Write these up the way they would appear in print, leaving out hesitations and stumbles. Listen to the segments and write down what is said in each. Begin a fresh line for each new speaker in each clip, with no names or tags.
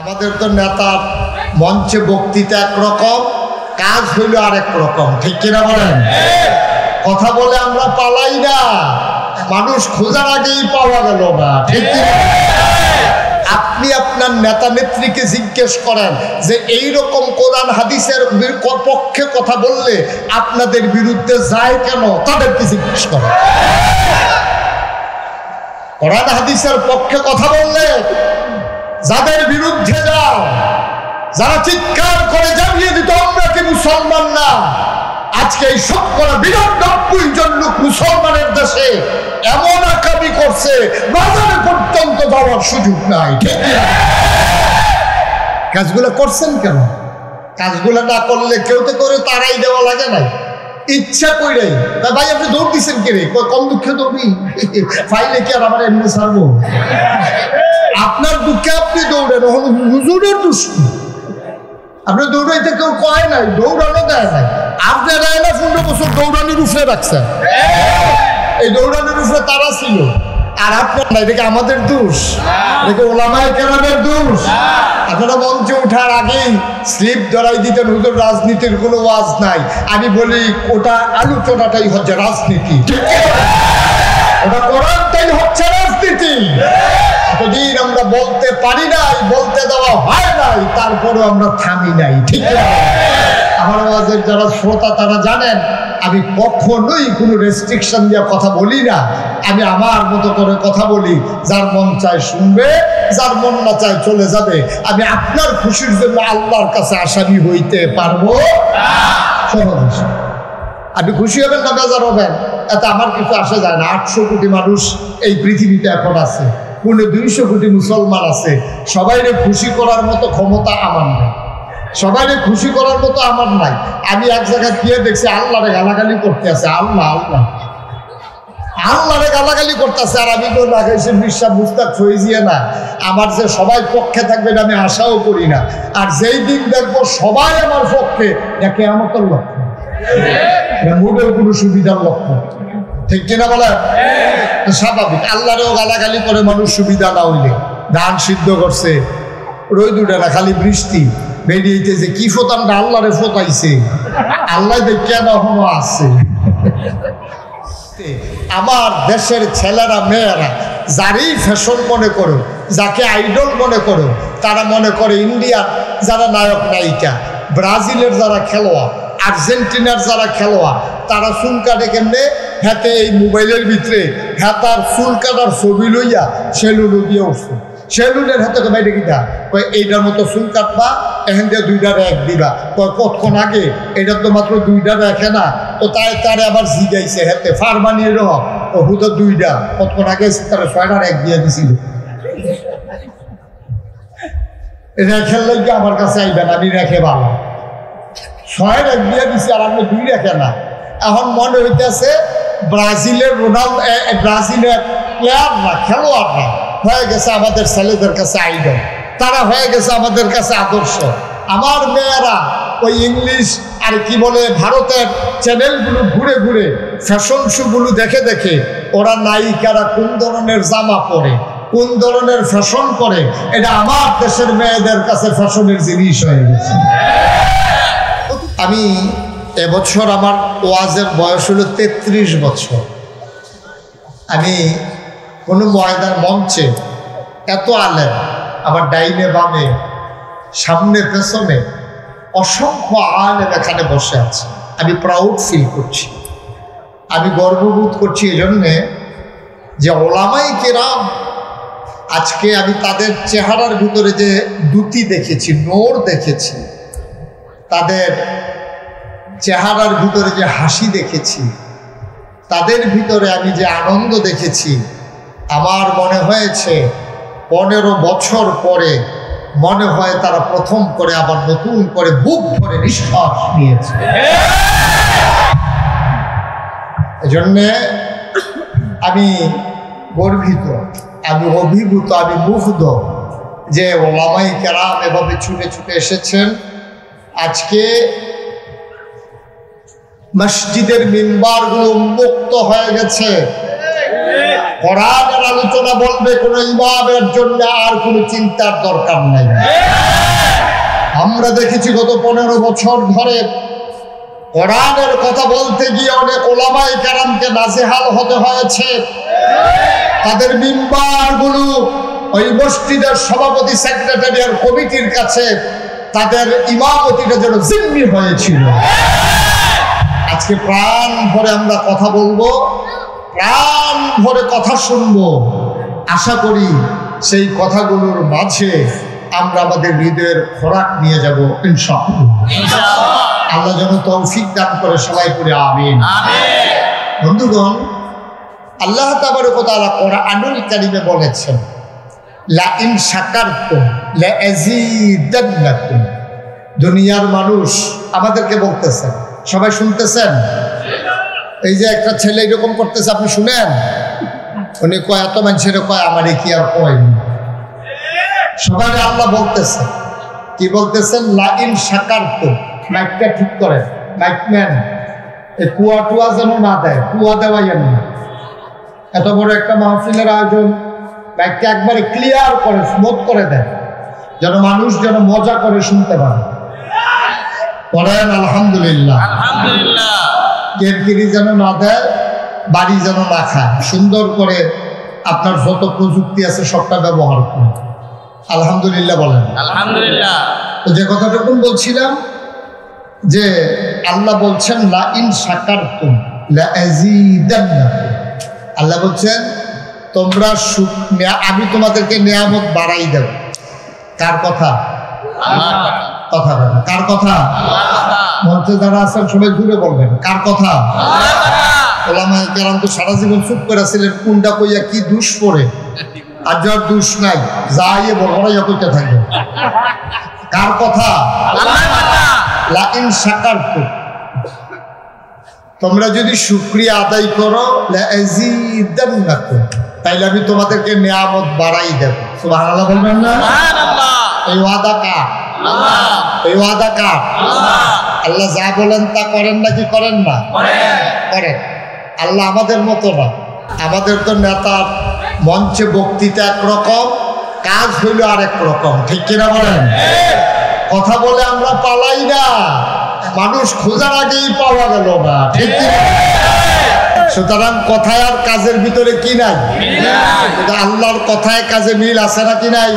আমাদের তো নেতার মঞ্চে বক্তৃতা একরকম, কাজ হইল আরেক রকম, ঠিক কিনা বলেন? কথা বলে আমরা পালাই না, মানুষ খোঁজার আগেই পাওয়া গেল না, ঠিক কিনা? আপনি আপনার নেতা নেত্রীকে জিজ্ঞেস করেন যে এইরকম কোরআন হাদিসের পক্ষে কথা বললে আপনাদের বিরুদ্ধে যায় কেন, তাদেরকে জিজ্ঞেস করেন। কোরআন হাদিসের পক্ষে কথা বললে যাদের বিরুদ্ধে যাও, যারা চিৎকার করে জানিয়ে দিত আমরা কি মুসলমান না, আজকে এই সব করা ৯২ জন লোক মুসলমানের দেশে এমন আকামি করছে বাজারে পর্যন্ত যাওয়ার সুযোগ নাই, ঠিক না? কাজগুলো করছেন কেন? কাজগুলো না করলে কেউ তো করে তারাই দেওয়া লাগে নাই, ইচ্ছা কইরাই। ভাই আপনি দৌড় দিচ্ছেন কে রে? কম দুঃখে দৌড়ি, ফাইলে কি আর আমার এমনি ছাড়বো? আপনার দুঃখে আপনি দৌড়েন, হুজুরের দুষ্টি। আপনি দৌড়াইতে কেউ কয় নাই, দৌড়ানো দেয় নাই, আপনি দেয় না। ১৫ বছর দৌড়ানির উপরে রাখছেন, এই দৌড়ানির উপরে তারা ছিল, আর আপনার না। এটাকে আমাদের দোষ? এটাকে ওলামায়ে কেরামের দোষ? আপনারা মঞ্চে ওঠার আগেই স্লিপ ধরাই দিতেন, হুজুর রাজনীতির কোনো ওয়াজ নাই। আমি বলি ওটা আলোচনাটাই হচ্ছে রাজনীতি, ওটা কোরআনটাই হচ্ছে রাজনীতি। এতদিন আমরা বলতে পারি নাই, বলতে দেওয়া হয় নাই, তারপরে আমরা থামি নাই, ঠিক না? আমার ওয়াজের যারা শ্রোতা তারা জানেন আমি কখনোই কোনো রেস্ট্রিকশন দিয়ে কথা বলি না। আমি আমার মতো করে কথা বলি, যার মন চায় শুনবে, যার মন না চায় চলে যাবে। আমি আপনার খুশির জন্য আল্লাহর কাছে আসামি হইতে পারবো সহজ। আপনি খুশি হবেন না বেজার হবেন, এতে আমার কিছু আসে যায় না। ৮০০ কোটি মানুষ এই পৃথিবীতে এখন আছে, ২০০ কোটি মুসলমান আছে। সবাইরে খুশি করার মতো ক্ষমতা আমার নাই, সবাইরে খুশি করার মতো আমার নাই। আমি এক জায়গায় গিয়ে দেখছি আল্লাহরে গালাগালি করতে আছে, আল্লাহরে গালাগালি করতেছে। আর আমি তো লাগাইছি বিশ্বাস মুস্তাক ফয়েজিয়া না, আমার যে সবাই পক্ষে থাকবে আমি আশাও করি না। আর যেই দিন দেখবো সবাই আমার পক্ষে, দেখে আমার তো লক্ষ্য মোটেও কোনো সুবিধার লক্ষ্য, ঠিক কিনা বলে? স্বাভাবিক, আল্লাহরেও গালাগালি করে মানুষ সুবিধা না হইলে। ধান সিদ্ধ করছে, রোদ উঠে না, খালি বৃষ্টি বেরিয়েছে, কি ফোতানটা আল্লাহরে ফোতাইছে, আল্লাহ কেন এখনো আছে। আমার দেশের ছেলেরা মেয়েরা যারই ফ্যাশন মনে করো, যাকে আইডল মনে করো, তারা মনে করে ইন্ডিয়ার যারা নায়ক নায়িকা, ব্রাজিলের যারা খেলোয়াড়, আর্জেন্টিনার যারা খেলোয়াড়, তারা চুল কাটে কেমনে? হাতে এই মোবাইলের ভিতরে হাতার চুল কাটার ছবি লইয়া সেলুনে দিয়ে উঠছে। সেলুনের হাতে বাইরে কিনা কয় এইটার মতো চুল কাটবা, এখান দিয়ে 2টা র্যাক দিবা। কয় কতক্ষণ আগে এটার তো মাত্র 2টা র্যাকে না, তো তারে আবার জিগাইছে হাতে ফারমানিয়ে রহ ও হুতো 2টা, কতক্ষণ আগে তারা 6টা র্যাক দিয়ে দিছিল। রেখের লাগে আমার কাছে আইবেন, আমি রেখে ভালো 6 র্যাক দিয়ে দিছি, আর আপনি 2 রেখে না। এখন মনে হইতেছে ব্রাজিলের ব্রাজিলের প্লেয়াররা, খেলোয়াড়রা হয়ে গেছে আমাদের ছেলেদের কাছে আইডল, তারা হয়ে গেছে আমাদের কাছে আদর্শ। আমার মেয়েরা ওই ইংলিশ আর কি বলে ভারতের চ্যানেলগুলো ঘুরে ঘুরে ফ্যাশন শোগুলো দেখে দেখে ওরা নায়িকারা কোন ধরনের জামা পরে, কোন ধরনের ফ্যাশন করে, এটা আমার দেশের মেয়েদের কাছে ফ্যাশনের জিনিস হয়ে গেছে। আমি এবছর আমার ওয়াজের বয়স হলো 33 বছর। আমি কোনো ময়দান মঞ্চে এত আলেম, আমার ডাইনে বামে সামনে পেছনে অসংখ্য আলেম এখানে বসে আছে। আমি প্রাউড ফিল করছি, আমি গর্ববোধ করছি এজন্যে যে ওলামায়ে কেরাম আজকে আমি তাদের চেহারার ভিতরে যে দ্যুতি দেখেছি, নূর দেখেছি, তাদের চেহারার ভিতরে যে হাসি দেখেছি, তাদের ভিতরে আমি যে আনন্দ দেখেছি, আমার মনে হয়েছে 15 বছর পরে মনে হয় তারা প্রথম করে আবার নতুন করে বুক ভরে নিঃশ্বাস নিয়েছে। এজন্যে আমি গর্বিত, আমি অভিভূত, আমি মুগ্ধ যে ওলামায়ে কেরাম এভাবে ছুটে ছুটে এসেছেন। আজকে মসজিদের মিম্বারগুলো উন্মুক্ত হয়ে গেছে, কোরআনের আলোচনা বলবে কোনো ইমামের জন্য আর কোনো চিন্তার দরকার নাই। আমরা দেখেছি গত 15 বছর ধরে কোরআনের কথা বলতে গিয়ে অনেক ওলামায়ে কেরামকে নাজেহাল হতে হয়েছে। তাদের মিম্বারগুলো ওই মসজিদের সভাপতি, সেক্রেটারি আর কমিটির কাছে তাদের ইমামতিটা যেন জিম্মি হয়েছিল। আজকে প্রাণ ভরে আমরা কথা বলবো, প্রাণ ভরে কথা শুনবো। আশা করি সেই কথাগুলোর মাঝে আমরা আমাদের হৃদয়ের খোরাক নিয়ে যাব ইনশাআল্লাহ। আল্লাহ যেন তৌফিক দান করে, সবাই পড়ে আমিন। বন্ধুগণ, আল্লাহ তাবারক ওয়া তাআলা কোরআনুল কারীমে বলেছেন, লা ইন শাকারতুম লা আযীদান্নাকুম। দুনিয়ার মানুষ আমাদেরকে বলতেছেন, সবাই শুনতেছেন। এই যে একটা ছেলে এরকম করতেছে, আপনি শুনেন। উনি কয় এত মানুষের কয়, আমারে কি আর কয়। সবাই আল্লাহ বলতেছেন, কি বলতেছেন? লা ইন শাকারতুম। মাইকটা ঠিক করেন, মাইকম্যান। এই কুয়া টুয়া যেন না দেয়, কুয়া দেওয়াইয়েন না। এত বড় একটা মাহফিলের আয়োজন, মাইকটা একবারে ক্লিয়ার করে, স্মুথ করে দেয়, যেন মানুষ যেন মজা করে শুনতে পারে। পড়েন আলহামদুলিল্লাহ। আলহামদুলিল্লাহ। কেরকিরি যেন না দেয়, বাড়ি যেন না খায়। সুন্দর করে আপনার যত প্রযুক্তি আছে সবটা ব্যবহার করুন। আলহামদুলিল্লাহ বলেন। আলহামদুলিল্লাহ। তো যে কথাটুকু বলছিলাম, যে আল্লাহ বলছেন লা ইন শাকারতুম লা আযীদান্নাকুম। আল্লাহ বলছেন তোমরা আমি তোমাদেরকে নিয়ামত বাড়াই দেব। কার কথা? আল্লাহর কথা। কার কথা? আল্লাহর কথা। মঞ্চে যারা আছেন সবাই ঘুরে বলবেন, কার কথা? আল্লাহর কথা। ওলামায়ে কেরাম তো সারা জীবন চুপ করে ছিলেন, কোনটা কইয়া কি দুষ পড়ে। আর যার দুষ নাই, যাইয়ে বড়রাইয়া কইতে থাকবে। কার কথা? আল্লাহর কথা। লা ইন শাকারতুম, তোমরা যদি শুকরিয়া আদায় করো, লা আযীদান্নাকুম, তাইলে আমি তোমাদেরকে নিয়ামত বাড়াই দেব। সুবহানাল্লাহ বলবেন না? সুবহানাল্লাহ। এই ওয়াদা কার? আল্লাহ। এই ওয়াদা কার? আল্লাহ। আল্লাহ যা বলেন তা করেন নাকি করেন না? করেন। আল্লাহ আমাদের মতো না। আমাদের তো নেতার মঞ্চে বক্তৃতা একরকম, কাজ হইল আরেক রকম। ঠিক কিনা বলেন? কথা বলে আমরা পালাই না, মানুষ খোঁজার আগেই পাওয়া গেল না। ঠিক কিনা? সুতরাং কথায় আর কাজের ভিতরে কি নাই? আল্লাহর কথায় কাজে মিল আছে না কি নাই?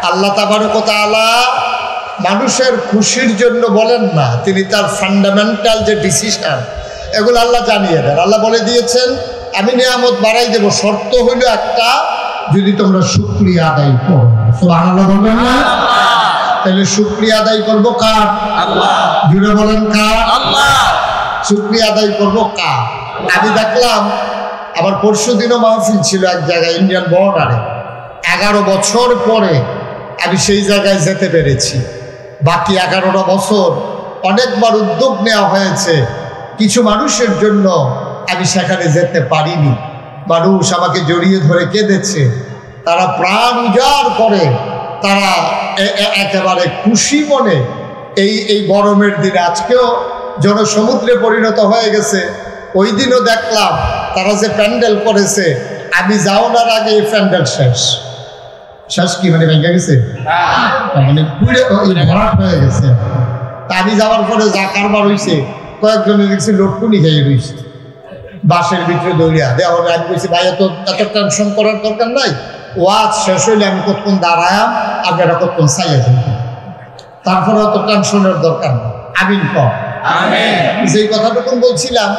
আল্লাহ তাবারক ওয়া তাআলা মানুষের খুশির জন্য বলেন না, তিনি তার ফান্ডামেন্টাল যে ডিসিশন এগুলো আল্লাহ জানিয়ে দেন। আল্লাহ বলে দিয়েছেন আমি নিয়ামত বাড়াই দেব, শর্ত হইল একটা, যদি তোমরা শুকরিয়া আদায় করো। সুবহানাল্লাহ বলবেন না? তাহলে শুকরিয়া আদায় করবো কার? আল্লাহ। জুড়ে বলেন কার? আল্লাহ। শুকরিয়া আদায় করবো কার? আমি দেখলাম আমার পরশু দিনও মাহফিল ছিল এক জায়গায়, ইন্ডিয়ান বর্ডারে। 11 বছর পরে আমি সেই জায়গায় যেতে পেরেছি। বাকি 11টা বছর অনেকবার উদ্যোগ নেওয়া হয়েছে, কিছু মানুষের জন্য আমি সেখানে যেতে পারিনি। মানুষ আমাকে জড়িয়ে ধরে কেঁদেছে, তারা প্রাণ উজাড় করে, তারা একেবারে খুশি মনে এই গরমের দিনে, আজকেও জনসমুদ্রে পরিণত হয়ে গেছে। ওই দিনও দেখলাম তারা যে প্যান্ডেল করেছে, আমি যাওয়ার আগে এই প্যান্ডেল শেষ। শেষ কি মানে ভেঙে গেছে, মানে পুরো ভরাট হয়ে গেছে। তা আমি যাওয়ার পরে যা কারবার হয়েছে, কয়েকজনে দেখছি লটকুনি খেয়ে রয়েছে বাসের ভিতরে দৌড়িয়া দেওয়া। আমি বলছি ভাই এত টেনশন করার দরকার নাই, ওয়াজ শেষ হইলে আমি কতক্ষণ দাঁড়ায়াম, আপনারা কতক্ষণ চাইয়া যাবেন, তারপরে অত টেনশনের দরকার নেই। আমিন কম। যেই কথাটুকু বলছিলাম,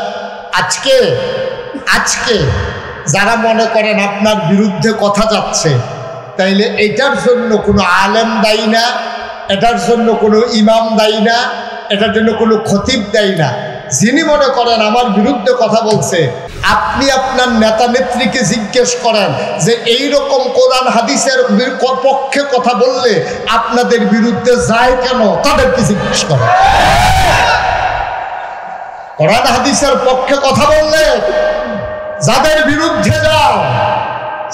আজকে যারা মনে করেন আপনার বিরুদ্ধে কথা যাচ্ছে, তাইলে এটার জন্য কোনো আলেম দায়ী না, এটার জন্য কোনো ইমাম দায়ী না, এটার জন্য কোনো খতিব দায়ী না। যিনি মনে করেন আমার বিরুদ্ধে কথা বলছে, আপনি আপনার নেতা নেত্রীকে জিজ্ঞেস করেন যে এই রকম কোরআন হাদিসের পক্ষে কথা বললে আপনাদের বিরুদ্ধে যায় কেন, তাদেরকে জিজ্ঞেস করেন। কোরআন হাদিসের পক্ষে কথা বললে যাদের বিরুদ্ধে যাও,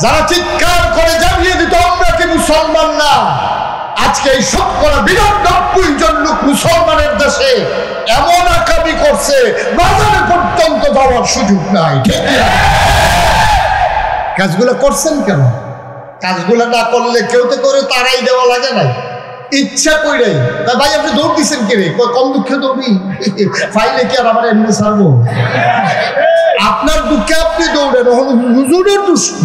যারা চিৎকার করে জানিয়ে দিত আমরা কি মুসলমান না, আজকে এই 90% জন লোক মুসলমানের দেশে এমন আকামি করছে বাজারে পর্যন্ত যাওয়ার সুযোগ নাই। ঠিক না? কাজগুলো করছেন কেন? কাজগুলো না করলে কেউ তো করে তারাই দেওয়া লাগে নাই। ইচ্ছা কইরাই ভাই আপনি দৌড় দিচ্ছেন কে রে? কম দুঃখে দৌড়ি, ফাইলে কি আর আমার এমনি ছাড়বো? আপনার দুঃখে আপনি দৌড়েন, হুজুরের দুষ্ট।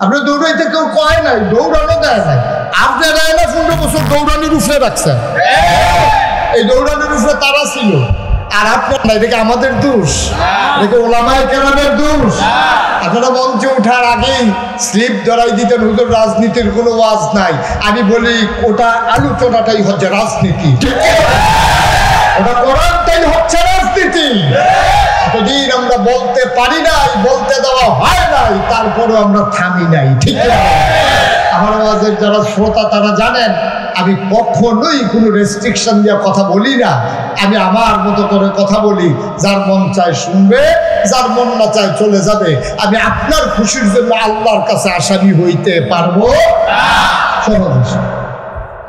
আপনি দৌড়াইতে কেউ কয় নাই, দৌড়ানো দেয় নাই। আপনারা 15 বছর দৌড়ানোর উপরে রাখছেন, এই দৌড়ানোর উপরে তারা ছিল, আর আপনার না। এটাকে আমাদের দোষ, এটাকে ওলামায়ে কেরামের দোষ। আপনারা মঞ্চে ওঠার আগেই স্লিপ ধরাই দিতেন, হুজুর রাজনীতির কোনো ওয়াজ নাই। আমি বলি ওটা আলোচনাটাই হচ্ছে রাজনীতি, ওটা কোরআনটাই হচ্ছে রাজনীতি। এতদিন আমরা বলতে পারি নাই, বলতে দেওয়া হয় নাই, তারপরেও আমরা থামি নাই, ঠিক না? আমার আওয়াজের যারা শ্রোতা তারা জানেন আমি কখনোই কোনো রেস্ট্রিকশন দিয়ে কথা বলি না। আমি আমার মতো করে কথা বলি, যার মন চায় শুনবে, যার মন না চায় চলে যাবে। আমি আপনার খুশির জন্য আল্লাহর কাছে আসামি হইতে পারবো সহজ।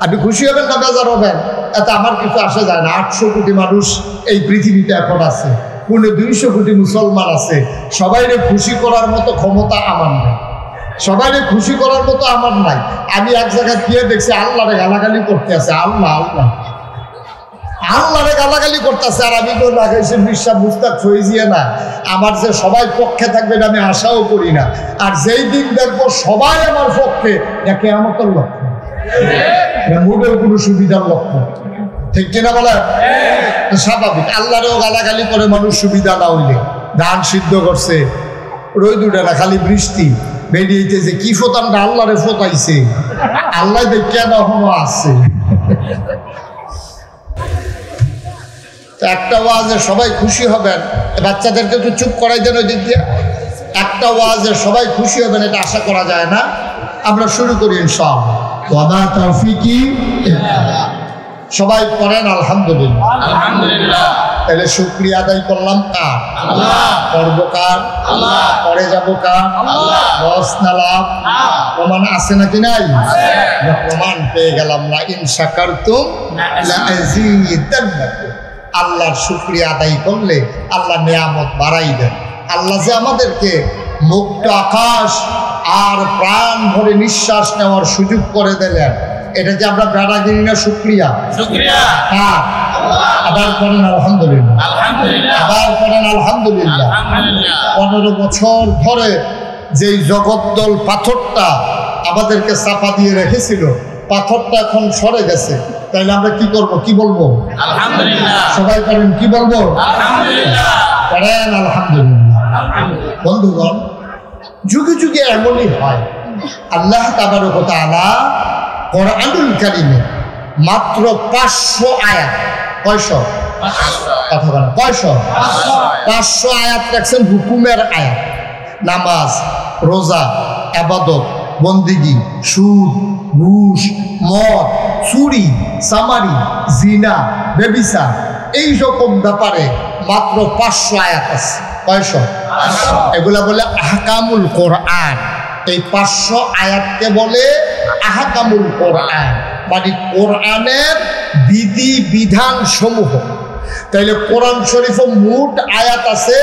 আপনি খুশি হবেন না বেজার হবেন এতে আমার কিছু আসে যায় না। 800 কোটি মানুষ এই পৃথিবীতে এখন আছে, 200 কোটি মুসলমান আছে। সবাইরে খুশি করার মতো ক্ষমতা আমার নেই, সবাইরে খুশি করার মতো আমার নাই। আমি এক জায়গায় গিয়ে দেখছি আল্লাহরে গালাগালি করতে আছে, আল্লাহরে গালাগালি করতেছে। আর আমি তো লাগাইছি বিশ্বাস মুস্তাক ফৈজিয়া না, আমার যে সবাই পক্ষে থাকবেন আমি আশাও করি না। আর যেই দিন দেখবো সবাই আমার পক্ষে, দেখে আমার তো লক্ষ্য মোটেও কোনো সুবিধার লক্ষ্য, ঠিক কিনা বলে? স্বাভাবিক। আল্লাহরেও গালাগালি করে মানুষ সুবিধা না হইলে। ধান সিদ্ধ করছে, রোদ উঠে না, খালি বৃষ্টি বেরিয়েছে। কি ফোতানটা আল্লাহরে ফোতাইছে, আল্লাহ দেখে না এখনো আছে। একটা ওয়াজে সবাই খুশি হবেন, বাচ্চাদেরকে একটু চুপ করাই দেন ওই দিক দিয়ে। একটা ওয়াজে সবাই খুশি হবেন এটা আশা করা যায় না। আমরা শুরু করি ইনশাআল্লাহ। ওয়া তাওফিকি, সবাই পড়েন আলহামদুলিল্লাহ। আলহামদুলিল্লাহ। তাহলে শুকরিয়া আদায় করলাম কার? আল্লাহ। করবো কার? আল্লাহ। পরে যাবো কার? আল্লাহ। রস নালাম প্রমাণ আছে নাকি নাই? প্রমাণ পেয়ে গেলাম না। ইন শাকারতুম লাযীদান্নাকুম। আল্লাহর শুকরিয়া আদায় করলে আল্লাহ নিয়ামত বাড়াই দেন। আল্লাহ যে আমাদেরকে মুক্ত আকাশ আর প্রাণ ভরে নিঃশ্বাস নেওয়ার সুযোগ করে দিলেন, এটা যে আমরা বেড়াগিরি না, শুকরিয়া। হ্যাঁ, আবার করেন আলহামদুলিল্লাহ। আবার করেন আলহামদুলিল্লাহ। 15 বছর ধরে যেই জগদ্দল পাথরটা আমাদেরকে চাপা দিয়ে রেখেছিল, পাথরটা এখন সরে গেছে। তাইলে আমরা কি করব? কি বলবো? আলহামদুলিল্লাহ। সবাই করেন কি বলবো? আলহামদুলিল্লাহ। করেন আলহামদুলিল্লাহ। বন্ধুগণ, যুগে যুগে এমনই হয়। আল্লাহ তাবারক ওয়া তাআলা কোরআনুল কারীমে মাত্র 500 আয়াত, কয়শো? কথা বলেন, কয়শো? 500 আয়াত রাখছেন হুকুমের আয়াত। নামাজ, রোজা, ইবাদত, বন্দিগি, সুদ, ঘুষ, মদ, চুরি, চামারি, জিনা, ব্যভিচার, এই রকম ব্যাপারে মাত্র 500 আয়াত আছে। কয়শো? এগুলা বলে আহকামুল কোরআন। এই 500 আয়াতকে বলে আহকামুল কোরআন, মানে কোরআনের বিধি বিধান সমূহ। তাইলে কোরআন শরীফে মোট আয়াত আছে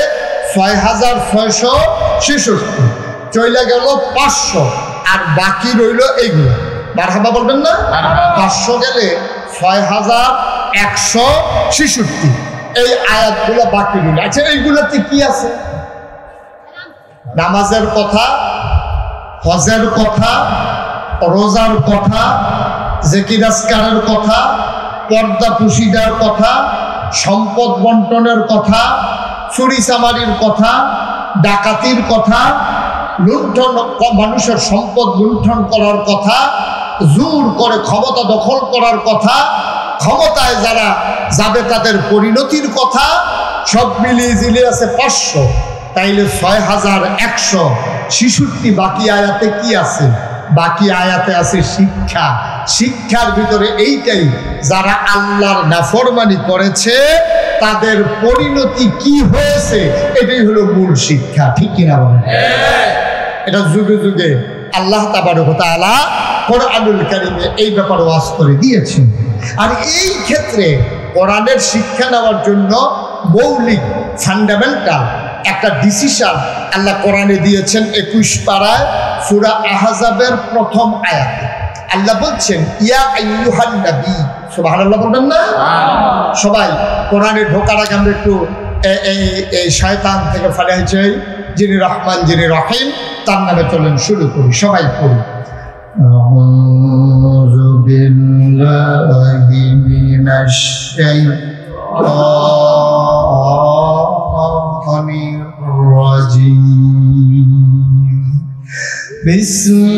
6666, চইলা গেল 500, আর বাকি রইল এইগুলো। মারহাবা বলবেন না? 500 গেলে 6166, এই আয়াতগুলো বাকি রইল। আচ্ছা, এইগুলোতে কি আছে? নামাজের কথা, হজের কথা, রোজার কথা, জিকির আজকারের কথা, পর্দা পুশিদার কথা, সম্পদ বন্টনের কথা, চুরি চামারির কথা, ডাকাতির কথা, লুণ্ঠন, মানুষের সম্পদ লুণ্ঠন করার কথা, জোর করে ক্ষমতা দখল করার কথা, ক্ষমতায় যারা যাবে তাদের পরিণতির কথা, সব মিলিয়ে ঝিলিয়ে আছে 500। তাইলে 6166। বাকি আয়াতে কি আছে? বাকি আয়াতে আছে শিক্ষা। শিক্ষার ভিতরে এইটাই, যারা আল্লাহর নাফরমানি করেছে তাদের পরিণতি কি হয়েছে, এটাই হলো মূল শিক্ষা, ঠিক কিনা বলেন? এটা যুগে যুগে আল্লাহ তাবারক ওয়া তাআলা কোরআনুল কারীমে এই ব্যাপারে ওয়াজ করে দিয়েছেন। আর এই ক্ষেত্রে কোরআনের শিক্ষা নেওয়ার জন্য মৌলিক ফান্ডামেন্টাল একটা ডিসিশন আল্লাহ কোরআনে দিয়েছেন 21 পারায় সূরা আহজাবের প্রথম আয়াতে। আল্লাহ বলছেন ইয়া আইয়ুহান নবী, সুবহানাল্লাহ বলবেন না সবাই? কোরআনে ঢোকার আগে আমরা একটু এই শয়তান থেকে ফালাইছে যিনি রহমান যিনি রহিম তার নামে চলেন শুরু করি, সবাই পড়ি। আউযু বিল্লাহি মিনাশ শাইতানির রাজীম। বিসমিল্লাহির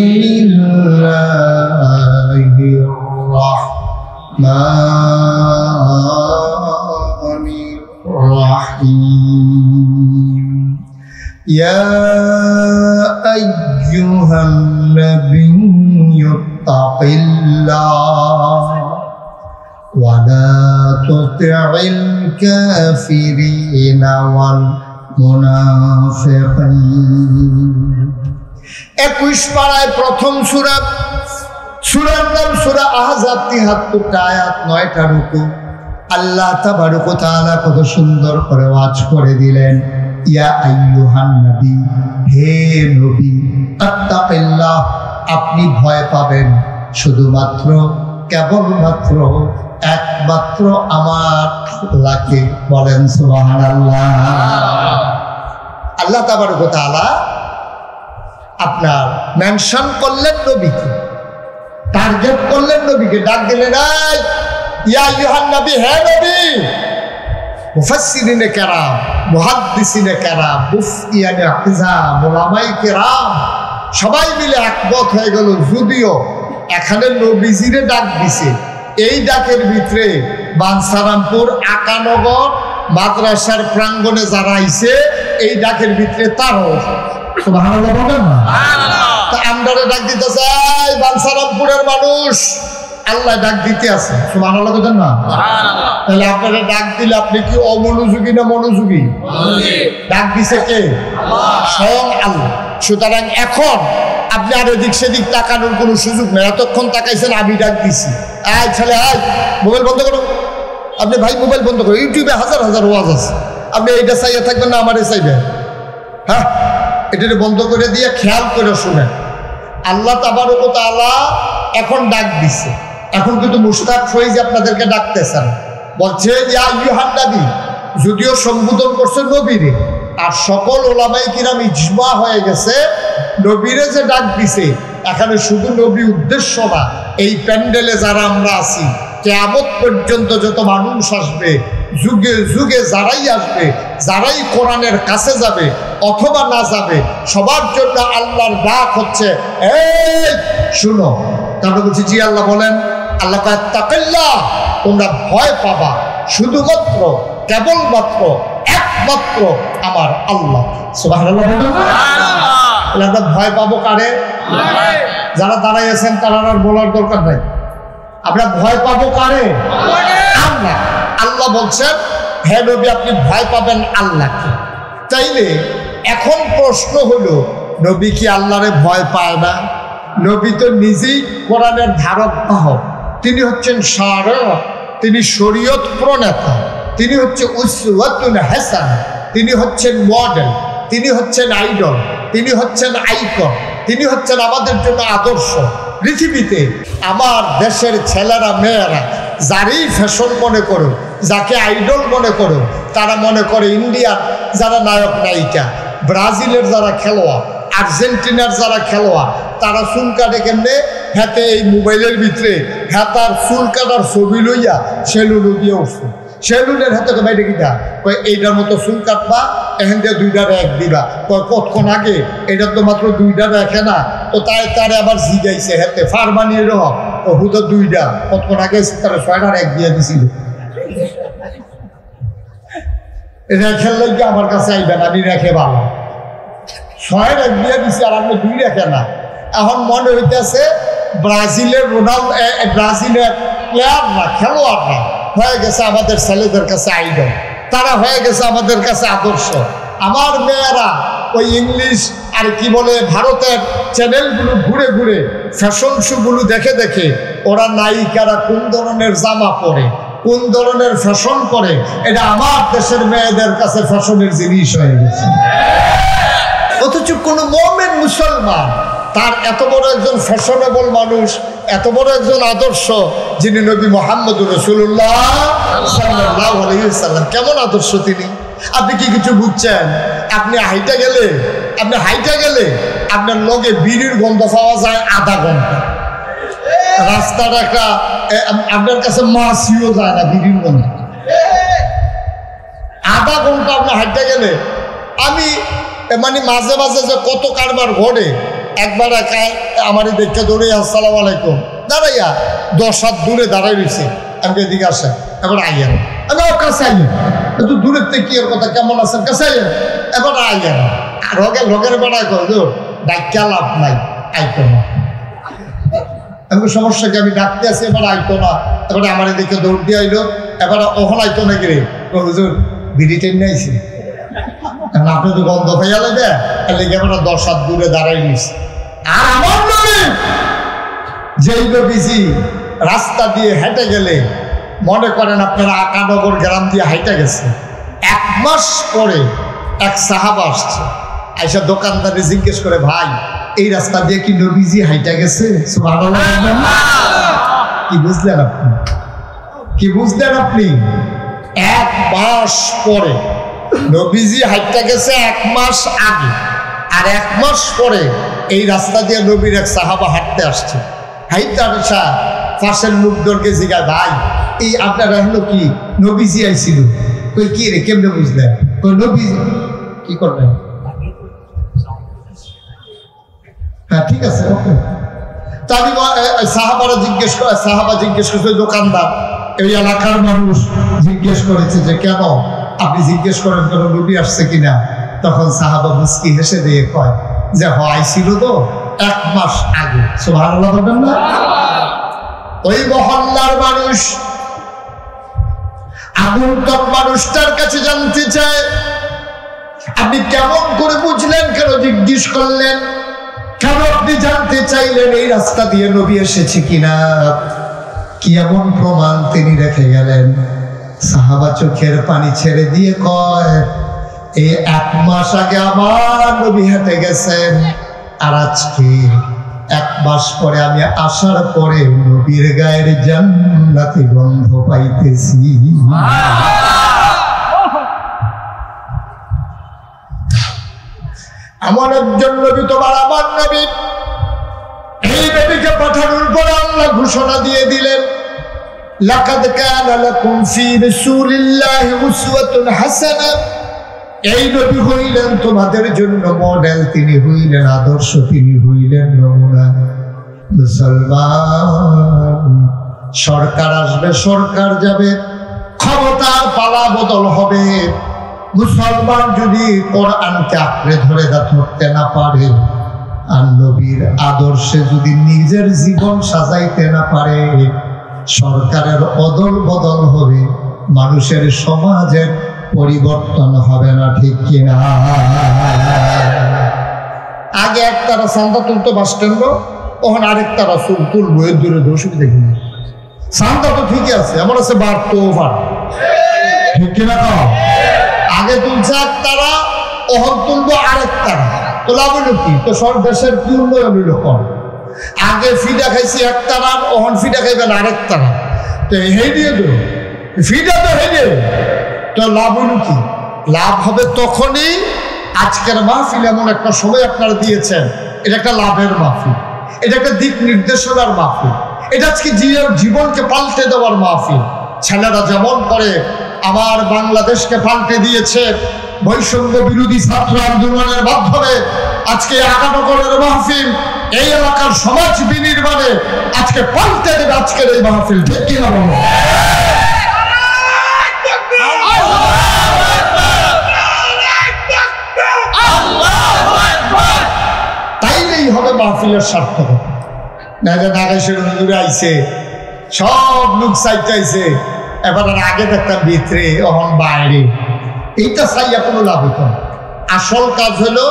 রাহমানির রাহিম। ইয়া আইয়ুহান নাবিয়্যু তাকিল্লাহ ওয়া লা তুতি'ল কাফিরিনা ওয়াল মুনাফিকিন। 21 পারায় প্রথম সূরা, সূরার নাম সূরা আহজাব, 73টা আয়াত, 9টা রুকু। আল্লাহ তাবারক ওয়া তাআলা কত সুন্দর করে ওয়াজ করে দিলেন, ইয়া আইয়ুহান নবী, হে নবী, আত্তাকিল্লাহ, আপনি ভয় পাবেন শুধুমাত্র কেবলমাত্র একমাত্র আমার আল্লাহকে। বলেন সুবহানাল্লাহ। আল্লাহ তাবারক ওয়া তাআলা আপনার মেনশন করলেন নবীকে, টার্গেট করলেন নবীকে, ডাক দিলেন ইয়া আইয়ুহান নবী, হে নবী। মুফাসসিরিনে কেরাম, মুহাদ্দিসিনে কেরাম, মুফতিয়ানে আহজাম, উলামায়ে কেরাম সবাই মিলে একমত হয়ে গেল, যদিও এখানে নবীজিরে ডাক দিছে, এই ডাকের ভিতরে বাঞ্ছারামপুর আকানগর মাদ্রাসার প্রাঙ্গণে যারা আইছে এই ডাকের ভিতরে তারও সুবহানাল্লাহ বলেন না। তা আমরারে ডাক দিতে চাই, বাঞ্ছারামপুরের মানুষ আল্লাহ ডাক দিতে আছে, সুবহানাল্লাহ বলেন না। তাহলে আপনারা ডাক দিলে আপনি কি অমনোযোগী না মনোযোগী? ডাক দিছে কে? স্বয়ং আল্লাহ। সুতরাং এখন আপনি আর এদিক সেদিক তাকানোর কোনো সুযোগ নেই। এতক্ষণ তাকাইছেন, আমি ডাক দিছি, আয় ছেলে আয়, মোবাইল বন্ধ করো। আপনি ভাই মোবাইল বন্ধ করো, ইউটিউবে হাজার হাজার ওয়াজ আছে, আপনি এইটা চাইয়া থাকবেন না আমারে চাইবেন? হ্যাঁ, এটা বন্ধ করে দিয়ে খেয়াল করে শুনেন। আল্লাহ তাবারক ওয়া তাআলা এখন ডাক দিছে, এখন কিন্তু মুশতাক ফয়েজ আপনাদেরকে ডাকতেছেন, বলছে ইয়া আইয়ুহান নবী, যদিও সম্বোধন করছে নবীরে, আর সকল উলামায়ে কিরাম ইজমা হয়ে গেছে নবীরে যে ডাক দিছে এখানে শুধু নবী উদ্দেশ্য না, এই প্যান্ডেলে যারা আমরা আছি কিয়ামত পর্যন্ত যত মানুষ আসবে, যুগে যুগে যারাই আসবে, যারাই কোরআনের কাছে যাবে অথবা না যাবে, সবার জন্য আল্লাহর ডাক হচ্ছে এই শুনো। তারপরে বলছি জি আল্লাহ বলেন, আল্লাহ কয় তাকিল্লাহ, তোমরা ভয় পাবা শুধুমাত্র কেবলমাত্র একমাত্র আমার আল্লাহ। সুবহানাল্লাহ বলেন। আমরা ভয় পাবো কারে? যারা দাঁড়াই আছেন তারা আর বলার দরকার নাই, আমরা ভয় পাবো কারে? আল্লাহ। আল্লাহ বলছেন হে নবী আপনি ভয় পাবেন আল্লাহকে। তাইলে এখন প্রশ্ন হলো, নবী কি আল্লাহরে ভয় পায় না? নবী তো নিজেই কোরআনের ধারক বাহক, তিনি হচ্ছেন শারে, তিনি শরীয়ত প্রণেতা, তিনি হচ্ছে উসওয়াতুন হাসানা, তিনি হচ্ছেন মডেল, তিনি হচ্ছেন আইডল, তিনি হচ্ছেন আইকন, তিনি হচ্ছেন আমাদের জন্য আদর্শ। পৃথিবীতে আমার দেশের ছেলেরা মেয়েরা যারই ফ্যাশন মনে করো, যাকে আইডল মনে করো, তারা মনে করে ইন্ডিয়ার যারা নায়ক নায়িকা, ব্রাজিলের যারা খেলোয়াড়, আর্জেন্টিনার যারা খেলোয়াড়, তারা চুল কাটে কেমনে? হাতে এই মোবাইলের ভিতরে হাতার চুল কাটার ছবি লইয়া সেলুনও দিয়ে উঠছে, সেলুনের হাতে বাইরে কিনা কয় এইটার মতো চুল কাটবা, এখান দিয়ে 2টা র্যাক দিবা। কয় কতক্ষণ আগে এটার তো মাত্র 2টা র্যাকে না, তো তারে আবার জিগাইছে হাতে ফার বানিয়ে রহ হুতো 2টা, কতক্ষণ আগে তারা 6টা র্যাক দিয়ে দিছিল। রেখের লাগে আমার কাছে আইবেন, আমি রেখে ভালো 6 র্যাক দিয়ে দিছি আর আপনি 2 রেখে না। এখন মনে হইতেছে ব্রাজিলের রোনাল্ডো, ব্রাজিলের প্লেয়াররা খেলোয়াড়রা হয়ে গেছে আমাদের ছেলেদের কাছে আইডল, তারা হয়ে গেছে আমাদের কাছে আদর্শ। আমার মেয়েরা ওই ইংলিশ আর কি বলে ভারতের চ্যানেলগুলো ঘুরে ঘুরে ফ্যাশন শোগুলো দেখে দেখে ওরা নায়িকারা কোন ধরনের জামা পরে, কোন ধরনের ফ্যাশন করে, এটা আমার দেশের মেয়েদের কাছে ফ্যাশনের জিনিস হয়ে গেছে। অথচ কোনো মুমিন মুসলমান তার এত বড় একজন ফ্যাশনেবল মানুষ, এত বড় একজন আদর্শ, যিনি নবী মুহাম্মদুর রাসূলুল্লাহ সাল্লাল্লাহু আলাইহি ওয়াসাল্লাম। কেমন আদর্শ তিনি! আপনি কি কিছু বুঝছেন? আপনি হাইটা গেলে আপনার লগে বিড়ির গন্ধ পাওয়া যায় আধা ঘন্টা। রাস্তাটা একটা আপনার কাছে মাছিও যায় না বিড়ির গন্ধ। আধা ঘন্টা আপনার হাইটা গেলে আমি মানে মাঝে মাঝে যে কত কারবার ঘটে, একবার একাই আমারই দেখে দৌড়ে আসসালামু আলাইকুম দাঁড়াইয়া 10 হাত দূরে দাঁড়াই রয়েছে। আমি এদিকে আসেন, এবার আইয়েন, আমি কাছে আইয়েন, একটু দূরের থেকে কি এর কথা কেমন আছেন, কাছে আইয়েন, এবার আইয়েন। রগের বেড়ায় কয় ডাক্তার লাভ নাই, আইতো না। আমি সমস্যা কি, আমি ডাকতে আসি, এবার আইতো না। এবারে আমার এদিকে দৌড় দিয়ে আইলো, এবার ওখানে আইতো না গিরে হুজুর বিড়ি টেনে আইছি। কারণ আপনি তো গন্ধ পাইয়া লাগবে, লেগে আমরা 10 হাত দূরে দাঁড়াই নিছি। আর আমার নবী যেই নবীজি রাস্তা দিয়ে হেঁটে গেলে, মনে করেন আপনারা আকানগর গ্রাম দিয়ে হাইটা গেছে, 1 মাস পরে এক সাহাবা আসছে, আইসা দোকানদারে জিজ্ঞেস করে, ভাই এই রাস্তা দিয়ে কি নবীজি হাইটা গেছে? সুবহানাল্লাহ। কি বুঝলেন আপনি? কি বুঝলেন আপনি? 1 মাস পরে নবীজি হাইটা গেছে 1 মাস আগে, আর 1 মাস পরে এই রাস্তা দিয়ে নবীর এক সাহাবা হাঁটতে আসছে। হাইটা আসা পাশের লোকদেরকে জিজ্ঞাসা, ভাই এই আপনারা হলো কি নবীজি আইছিল? কই কি রে, কেমনে বুঝলেন? কই নবীজি কি করবেন? হ্যাঁ ঠিক আছে, ওকে। তা আমি সাহাবা জিজ্ঞেস করছে, দোকানদার এই এলাকার মানুষ জিজ্ঞেস করেছে যে কেন আপনি জিজ্ঞেস করেন কেন নবী আসছে কিনা? তখন সাহাবা মুস্কি হেসে দিয়ে কয় যে আইছিল তো 1 মাস আগে। সুবহানাল্লাহ বলবেন না? ওই মহল্লার মানুষ আগন্তুক মানুষটার কাছে জানতে চায়, আপনি কেমন করে বুঝলেন, কেন জিজ্ঞেস করলেন, কেন আপনি জানতে চাইলেন এই রাস্তা দিয়ে নবী এসেছে কিনা? কি এমন প্রমাণ তিনি রেখে গেলেন? সাহাবা চোখের পানি ছেড়ে দিয়ে কয়, এই 1 মাস আগে আমার নবী হেঁটে গেছেন, আর আজকে 1 মাস পরে আমি আসার পরে নবীর গায়ের জান্নাতি গন্ধ পাইতেছি। আমার একজন নবী, তোমার আমার নবী, এই নবীকে পাঠানোর পর আল্লাহ ঘোষণা দিয়ে দিলেন, লাকাদ কানা লাকুম ফি রাসূলিল্লাহি উসওয়াতুন হাসানাহ। এই নবী হইলেন তোমাদের জন্য মডেল, তিনি হইলেন আদর্শ, তিনি হইলেন নমুনা। মুসলমান, সরকার আসবে, সরকার যাবে, ক্ষমতার পালা বদল হবে, মুসলমান যদি কোরআনকে আঁকড়ে ধরে ধরতে না পারে, আর নবীর আদর্শে যদি নিজের জীবন সাজাইতে না পারে, সরকারের অদল বদল হবে, মানুষের সমাজের পরিবর্তন হবে না। ঠিক কিনা? আগে একতারা চান্দা তুলতো বাস স্ট্যান্ড, তখন আরেকতারা তুলবো, এর দূরে অসুবিধা কিনা? চান্দা তো ঠিকই আছে, আমার আছে বাড়তো ওভার, ঠিক কিনা? আগে তুলছে একতারা, তখন তুলবো আরেকতারা, তো লাভ হইল কি? তো সব দেশের কি উন্নয়ন হইল? কম। আগে ফিডা খাইছি একতারা, ওহন ফিডা খাইবেন আরেকতারা, তো হেডিয়ে দেব ফিডা তো হেডে, তো লাভ হইল কি? লাভ হবে তখনই, আজকের মাহফিল এমন একটা সময় আপনারা দিয়েছেন, এটা একটা লাভের মাহফিল, এটা একটা দিক নির্দেশনার মাহফিল, এটা আজকে জীবনকে পাল্টে দেওয়ার মাহফিল। ছেলেরা যেমন করে আমার বাংলাদেশকে পাল্টে দিয়েছে বৈষম্য বিরোধী ছাত্র আন্দোলনের মাধ্যমে, আজকে আগানগরের মাহফিল এই এলাকার সমাজ বিনির্মাণে আজকে পাল্টে দেবে আজকের এই মাহফিল। ঠিক কিনা বলো? তাইলেই হবে মাহফিলের সার্থকতা। না যে নাগেশ্বর হুজুর আইছে, সব লোক চাইতেছে, এবার আগে দেখতাম ভিতরে, অহন বাইরে, এইটা চাইয়া কোনো লাভ হতো না। আসল কাজ হলো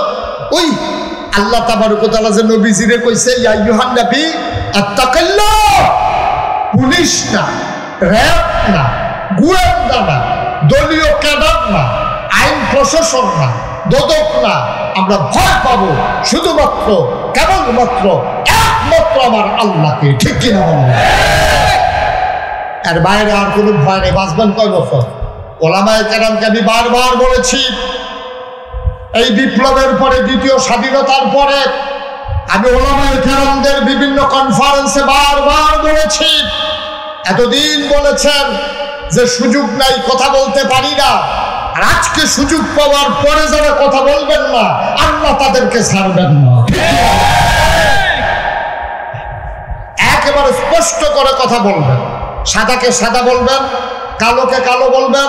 ওই আল্লাহ তাবারক ওয়া তাআলা যে নবীজিরে কইছে, ইয়া আইয়ুহান নবী আত্তাকিল্লাহ, পুলিশ না, র‍্যাব না, গোয়েন্দা না, দলীয় ক্যাডার না, আইন প্রশাসন না, দোদক না, আমরা ভয় পাবো শুধুমাত্র কেবলমাত্র একমাত্র আমার আল্লাহকে। ঠিক কিনা বলেন? এর বাইরে আর কোনো ভয় নেই। বাঁচবেন কয় বছর? ওলামায়ে কেরামকে আমি বারবার বলেছি, এই বিপ্লবের পরে, দ্বিতীয় স্বাধীনতার পরে আমি ওলামায়ে কেরামদের বিভিন্ন কনফারেন্সে বারবার বলেছি, এতদিন বলেছেন যে সুযোগ নাই, কথা বলতে পারি না, আর আজকে সুযোগ পাওয়ার পরে যারা কথা বলবেন না, আল্লাহ তাদেরকে ছাড়বেন না। একেবারে স্পষ্ট করে কথা বলবেন, সাদাকে সাদা বলবেন, কালোকে কালো বলবেন,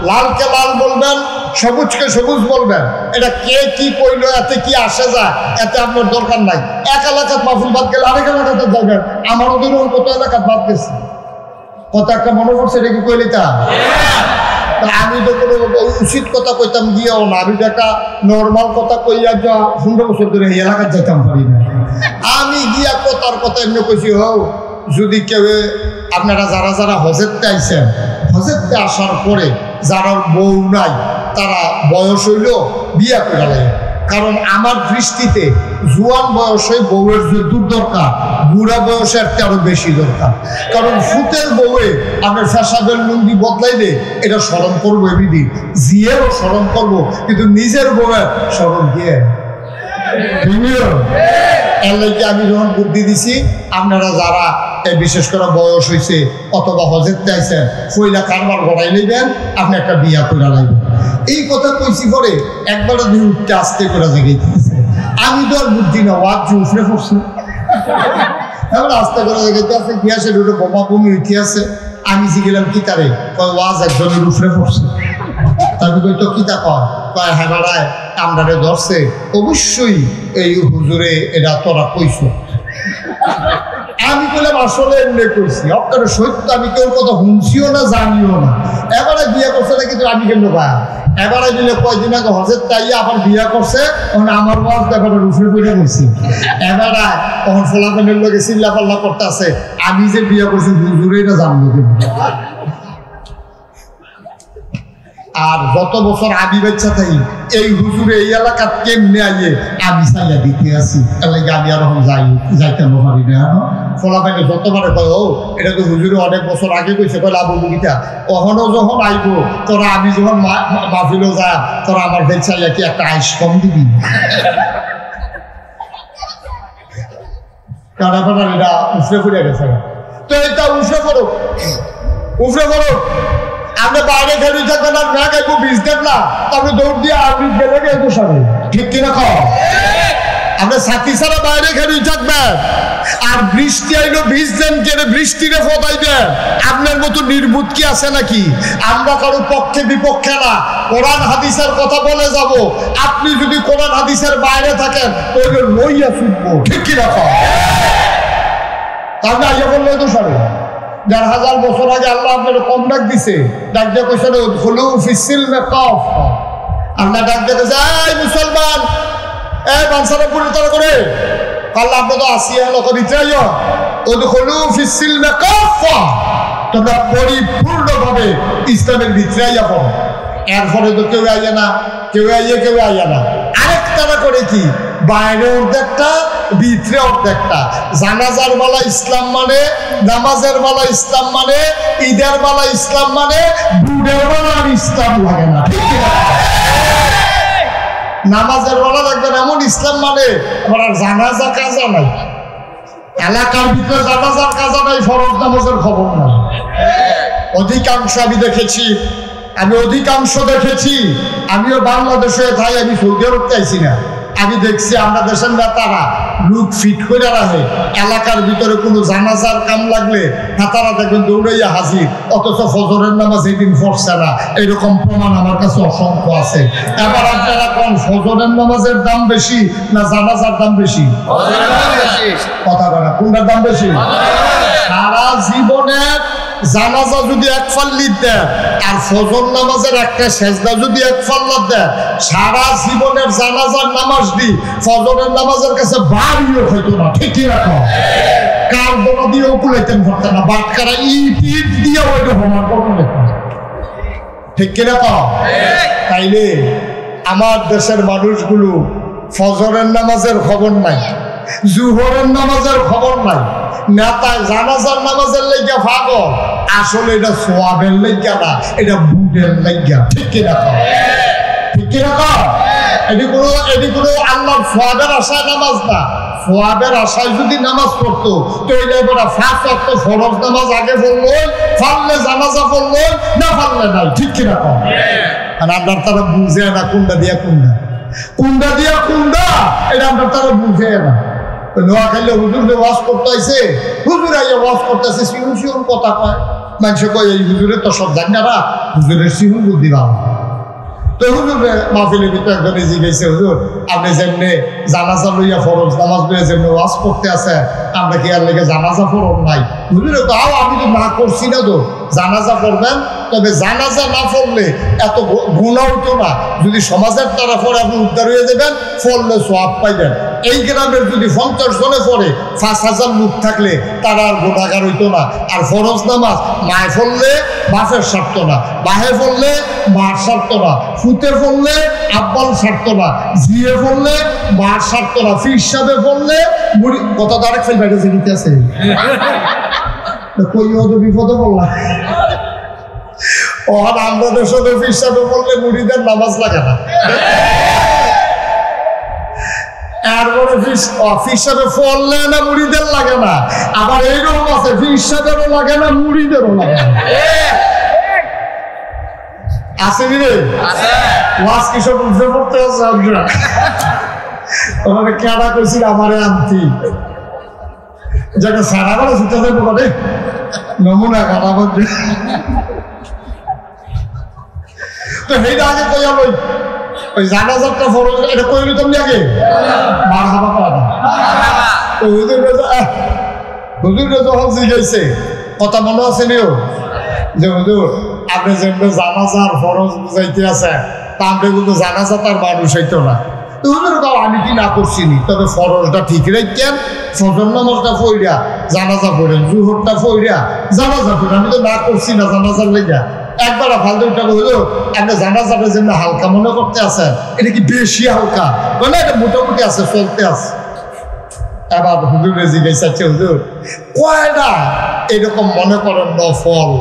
লালকে লাল বলবেন, সবুজকে সবুজ বলবেন। এটা কে কি কইলো, এতে কি আসে যায়, এতে আপনার দরকার নাই। এক এলাকাত মাহফিল বাদ গেলে আরেক এলাকাতে যাবেন। আমার ওদের কত এলাকাত বাদ গেছে, কত একটা মনে করছে, এটা কি কইলি তা? আমি তো কোনো উচিত কথা কইতাম গিয়েও না, আমি তো একটা নর্মাল কথা কইয়া যা 15 বছর ধরে এই এলাকায় যাইতাম পারি না। আমি গিয়া কথার কথা এমনি কইছি, হোক যদি কেউ আপনারা যারা যারা হজেরতে আইছেন, হজেরতে আসার পরে যারা বউ নাই তারা বয়স হইল বিয়া করে লাগে। কারণ আমার দৃষ্টিতে জোয়ান বয়সে বউয়ের যে দূর দরকার, বুড়া বয়সের আরো বেশি দরকার। কারণ ফুতের বউয়ে আপনার ফ্যাসাবের লুঙ্গি বদলাইলে এটা স্মরণ করবো, এমনি জিয়েরও স্মরণ করবো, কিন্তু নিজের বউয়ের স্মরণ দিয়ে এর লাগে আমি যখন বুদ্ধি দিছি, আপনারা যারা বিশেষ করে বয়স হয়েছে অথবা হজেরতে আইছেন, ফইলা কারবার গড়াই লইবেন, আপনি একটা বিয়া করে লাগবেন। এই কথা কইছি পরে একবার দুই উঠতে আসতে করে জায়গাইতেছে। আমি তো আর বুদ্ধি না, ওয়াজ উফরে পড়ছে, এবার আস্তে করে জায়গাইতে আছে, গিয়াছে দুটো বোমা বমি উঠে আছে। আমি গেলাম কি তারে, কয় ওয়াজ একজনের উফরে পড়ছে। তারপর কই তো কিতা কয়, কয় হ্যাঁ বেড়ায় আমরারে ধরছে, অবশ্যই এই হুজুরে এটা তোরা কইছ। আমি বললাম আসলে এমনি কইছি, আপনার সত্য, আমি কেউ কথা শুনছিও না জানিও না। এবারে বিয়ে করছে না, কিন্তু আমি কেন ভাই এবারে দিলে কয়দিন আগে হজের তাই আবার বিয়ে করছে, আমার ওয়াজ এবারে রুফে পড়ে গেছি। এবারে তখন ফোলাফানের লোকে চিল্লা পাল্লা করতে আছে, আমি যে বিয়ে করছি হুজুরে না জানবো। আর যত বছর আমি বাচ্চা থাকি এই হুজুরে এই এলাকার কেমনে আইয়ে আমি চাইয়া দিতে আসি, তার লাগে আমি আর যাইতে পারি না। ফলাফাইনে যতবারে কয়, ও এটা তো হুজুরে অনেক বছর আগে কইছে, কয় লাভ বুকিটা কখনো যখন আইব তোরা, আমি যখন মাহফিলও যা, তোরা আমার ভেদ চাইয়া কি একটা আইস কম দিবি? কারণ এটা উফরে ফুরে গেছে, তো এটা উফরে করো, উফরে করো। আপনি বাইরে খেলে থাকবেন আর না গাইবো বীজ দেন না, আপনি দৌড় দিয়ে আপনি গেলে গেছো সবাই। ঠিক কিনা কম? আপনি সাথী ছাড়া বাইরে খেলে থাকবেন আর বৃষ্টি আইলো বীজ দেন, কেড়ে বৃষ্টিরে ফদাই দেন। আপনার মতো নির্বুধ কি আছে নাকি? আমরা কারো পক্ষে বিপক্ষে না, কোরআন হাদিসের কথা বলে যাব। আপনি যদি কোরআন হাদিসের বাইরে থাকেন তাহলে লইয়া ছুটবো। ঠিক কিনা কম? তাহলে আইয়া বললে তো সবাই ১,৫০০ বছর আগে আল্লাহ আপনার কম ডাক দিছে, ডাক দিয়ে কইছে হলু ফিসিল মেকফ। আল্লাহ ডাক দিয়ে কইছে, এই মুসলমান, এই বানসারা পুরো তারা করে আল্লাহ আপনার তো আসিয়া লোক দিতে হলু ফিসিল মেকফ, তোমরা পরিপূর্ণভাবে ইসলামের ভিতরে আইয়া পড়ো। এরপরে তো কেউ আইয়া না, কেউ আইয়া কেউ আইয়া না। আরেক তারা করে কি, বাইরে অর্ধেকটা ভিতরে অর্ধেকটা। জানাজার বেলা ইসলাম মানে, নামাজের বেলা ইসলাম মানে, ঈদের বেলা ইসলাম মানে, বুড়ের বেলা আর ইসলাম লাগে না। ঠিক না? নামাজের বেলা দেখবেন এমন ইসলাম মানে, আবার আর জানাজা কাজা নাই, এলাকার ভিতরে জানাজার কাজা নাই, ফরজ নামাজের খবর নাই। অধিকাংশ আমি দেখেছি, আমিও বাংলাদেশে থাই, আমি সৌদি আরব চাইছি না। আমি দেখছি আমরা দেশের নেতারা লুক ফিট করে রাখে, এলাকার ভিতরে কোনো জানাজার কাম লাগলে নেতারা দেখবেন দৌড়াইয়া হাজির, অথচ ফজরের নামাজ এদিন পড়ছে না। এরকম প্রমাণ আমার কাছে অসংখ্য আছে। এবার আপনারা কোন ফজরের নামাজের দাম বেশি না জানাজার দাম বেশি? কথা বলা, কোনটার দাম বেশি? সারা জীবনের জানাজা যদি এক ফাল্লিত দেয় আর ফজর নামাজের একটা সেজদা যদি এক ফাল্লাত দেয়, সারা জীবনের জানাজার নামাজ দি ফজরের নামাজের কাছে বাড়িও হইতো না। ঠিকই রাখো, কার দোনা দিয়েও কুলাইতেন পারতেন না, বাটকারা ইট দিয়ে ওইটা প্রমাণ করবেন। ঠিক কিনা কও? তাইলে আমার দেশের মানুষগুলো ফজরের নামাজের খবর নাই, জুহরের নামাজের খবর নাই, নেতায় জানাজার নামাজের লেগা পাগল, আসলে এটা সোয়াবের লেগা না, এটা বুটের লেগা। ঠিক কিনা কর? ঠিক কিনা কর? এটি কোনো আল্লাহর সোয়াবের আশায় নামাজ না। সোয়াবের আশায় যদি নামাজ পড়তো তো এটা এবার ফাঁস ওয়াক্ত ফরজ নামাজ আগে পড়লো, ফাললে জানাজা পড়লো, না ফাললে নাই। ঠিক কিনা কর? আর আপনার তারা বুঝে না কোনটা দিয়া কোনটা, কোনটা দিয়া কোনটা, এটা আপনার তারা বুঝে না। নোয়াখালী হুজুরে ওয়াজ করতে আইছে, হুজুর আইয়া ওয়াজ করতেছে, সিহুন সিহুন কথা কয়, মানুষ কয় এই হুজুরে তো সব জানি না, হুজুরের সিহুন বুদ্ধি ভালো। তো হুজুরে মাহফিলের ভিতরে একজন জিজ্ঞাসা, হুজুর আপনি যেমনি জানাজা লইয়া ফরজ নামাজ লইয়া যেমনি ওয়াজ করতে আছে, আমরা কি আর লেগে জানাজা ফরজ নাই? হুজুরে তাও আমি তো না করছি না, তো জানাজা পড়বেন, তবে জানাজা না পড়লে এত গুনাহ হইতো না, যদি সমাজের তারা পড়ে আপনি উদ্ধার হয়ে যাবেন, পড়লে সওয়াব পাইবেন। এই গ্রামের যদি 50 জনে পড়ে 5000 লোক থাকলে তারা আর গুনাহগার হইতো না। আর ফরজ নামাজ মায়ে পড়লে বাপের সারতো না, বাহে পড়লে মার সারতো না, ফুতে পড়লে আব্বাল সারতো না, জিয়ে পড়লে মার সারতো না, ফির সাহেবে পড়লে কত তারেক ফেল বাইরে জিনিতে আছে কই হতো বিপদে পড়লাম। ওখানে আমরা দেশে ফির সাহেবে পড়লে মুড়িদের নামাজ লাগে না, এরপরে ফির সাহেবে পড়লে না মুড়িদের লাগে না, আবার এইরকম আছে ফির সাহেবেরও লাগে না মুড়িদেরও লাগে না। আছে কি রে? ওয়াজ কি সব উঠে পড়তে আছে? ওখানে কেডা কইছিল আমারে আনতি যাকে সারা করে ছুটে যাবো করে নমুনা কাটা বলছে। তো সেইটা আগে কইয়া লই, ওই জানাজারটা ফরজ এটা কইলি তুমি আগে মার হাবা পাওয়া। তো হুজুরে যখন জিজ্ঞাসে কথা মনে আছে নিও যে হুজুর আপনি যেমনি জানাজার ফরজ বুঝাইতে আছে, তা আমরা কিন্তু জানাজা তার মানুষ হইতো না। তো হুজুর কাউ আমি কি না করছিনি, তবে ফরজটা ঠিক রাখতেন, ফজর নামাজটা পড়িয়া জানাজা পড়েন, জুহরটা পড়িয়া জানাজা পড়েন, আমি তো না করছি না জানাজার লেগা। একবার ফালতু উঠা হইলো আপনি জানাজাটা যেমনি হালকা মনে করতে আছেন, এটা কি বেশি হালকা? মানে এটা মোটামুটি আছে, চলতে আছে। এবার হুজুরে জিজ্ঞাসা, হুজুর কয়টা এরকম মনে করেন নফল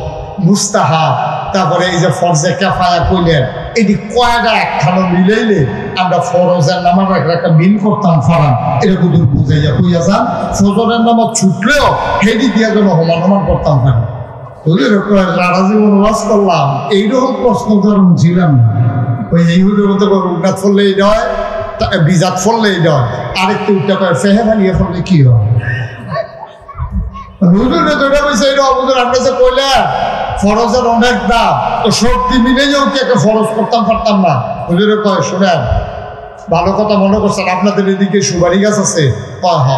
মুস্তাহাব, তারপরে এই যে ফরজে কিফায়া কইলেন, এটি কয়টা একখানো মিলাইলে আমরা ফরজের নামাজ একটা মিল করতাম ফারাম, এটা হুজুর বুঝাইয়া কইয়া যান, ফজরের নামাজ ছুটলেও হেডি দিয়া যেন সমান সমান করতাম ফারাম। হুজুর সারা জীবন ওয়াজ করলাম, এইরকম প্রশ্ন ধরুন ছিলাম না। ওই এই হুজুর মতো রুগনাথ ফললে এইটা হয়, বিজাত ফললে এইটা হয়, আরেকটু উঠতে পারে ফেহে বানিয়ে ফললে কি হয়? হুজুরে তো এটা বলছে এইরকম, হুজুর আপনি যে কইলেন ফরজের অনেক দাম, তো শক্তি মিলেও কি একটা ফরজ করতাম পারতাম না? হুজুরে কয় শোনেন, ভালো কথা মনে করছেন, আপনাদের এদিকে সুপারি গাছ আছে? কয় হ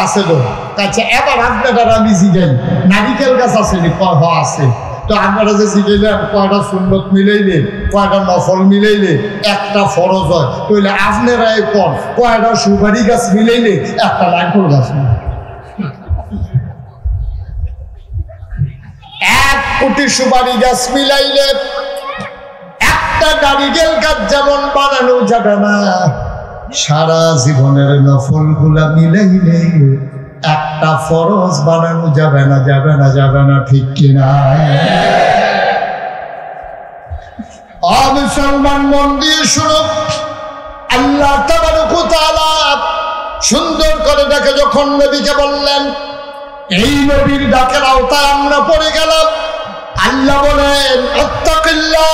আছে তো। আচ্ছা এবার আপনার আমি জিগাই নারিকেল গাছ আছে নি? কয় হ আছে। তো আপনারা যে জিগাইলেন কয়টা সুন্নত মিলাইলে, কয়টা নফল মিলাইলে একটা ফরজ হয়, তাহলে আপনারা কন কয়টা সুপারি গাছ মিলাইলে একটা নারকেল গাছ? 1 কোটি সুপারি গাছ মিলাইলে একটা নারিকেল গাছ যেমন বানানো যাবে না, সারা জীবনের নফল গুলা মিলাইলে একটা ফরজ বানানো যাবে না, যাবে না, যাবে না। ঠিক কিনা? মুসলমান মন দিয়ে শুনো, আল্লাহ তাবারক ওয়া তাআলা সুন্দর করে ডাকে যখন নবীকে বললেন, এই নবীর ডাকের আওতায় আমরা পড়ে গেলাম। আল্লাহ বলেন আত্তাকিল্লাহ,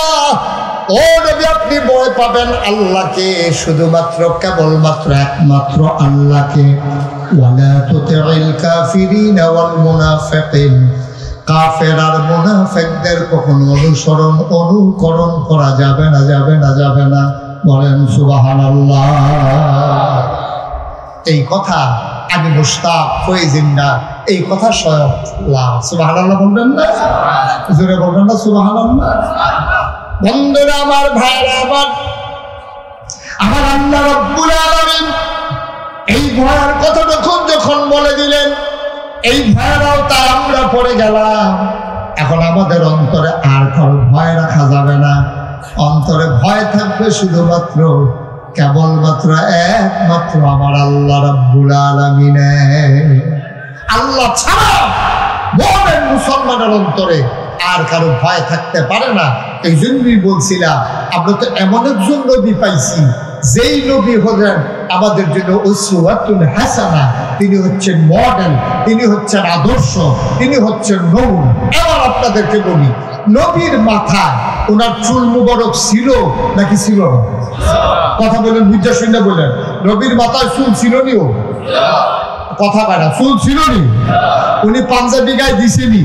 ও নবী আপনি ভয় পাবেন আল্লাহকে, শুধুমাত্র কেবলমাত্র একমাত্র আল্লাহকে। ওয়ালা তুতিল কাফিরিনা ওয়াল মুনাফিকিন, কাফের আর মুনাফিকদের কখনো অনুকরণ করা যাবে না, যাবে না, যাবে না। বলেন সুবহানাল্লাহ। এই কথা আমি মুশতাক ফয়জিন্না, এই কথা স্বয়ং সুবহানাল্লাহ বলবেন না? জোরে বলবেন না সুবহানাল্লাহ? বন্ধুরা আমার, ভাইরা আমার আল্লাহ রাব্বুল আলামিন এই ভয়ের কথাটা যখন বলে দিলেন, এই ভয়েরাও তা আমরা পড়ে গেলাম। এখন আমাদের অন্তরে আর কারো ভয় রাখা যাবে না, অন্তরে ভয় থাকবে শুধুমাত্র কেবলমাত্র একমাত্র আমার আল্লাহ রাব্বুল আলামিন। আল্লাহ ছাড়া মুমিন মুসলমানের অন্তরে আর কারো ভয় থাকতে পারে না। এই জন্যই বলছিলাম আমরা তো এমন একজন নবী পাইছি যেই নবী হলেন আমাদের জন্য উসওয়াতুন হাসানা। তিনি হচ্ছেন মডেল, তিনি হচ্ছেন আদর্শ, তিনি হচ্ছেন নমুনা। এবার আপনাদেরকে বলি, নবীর মাথায় ওনার চুল মুবারক ছিল নাকি ছিল না? কথা বলেন, বুঝা শুনে বলেন। নবীর মাথায় চুল ছিল নি? ও কথা বলে, চুল ছিল নি? উনি পাঞ্জাবি গায়ে দিছেনি?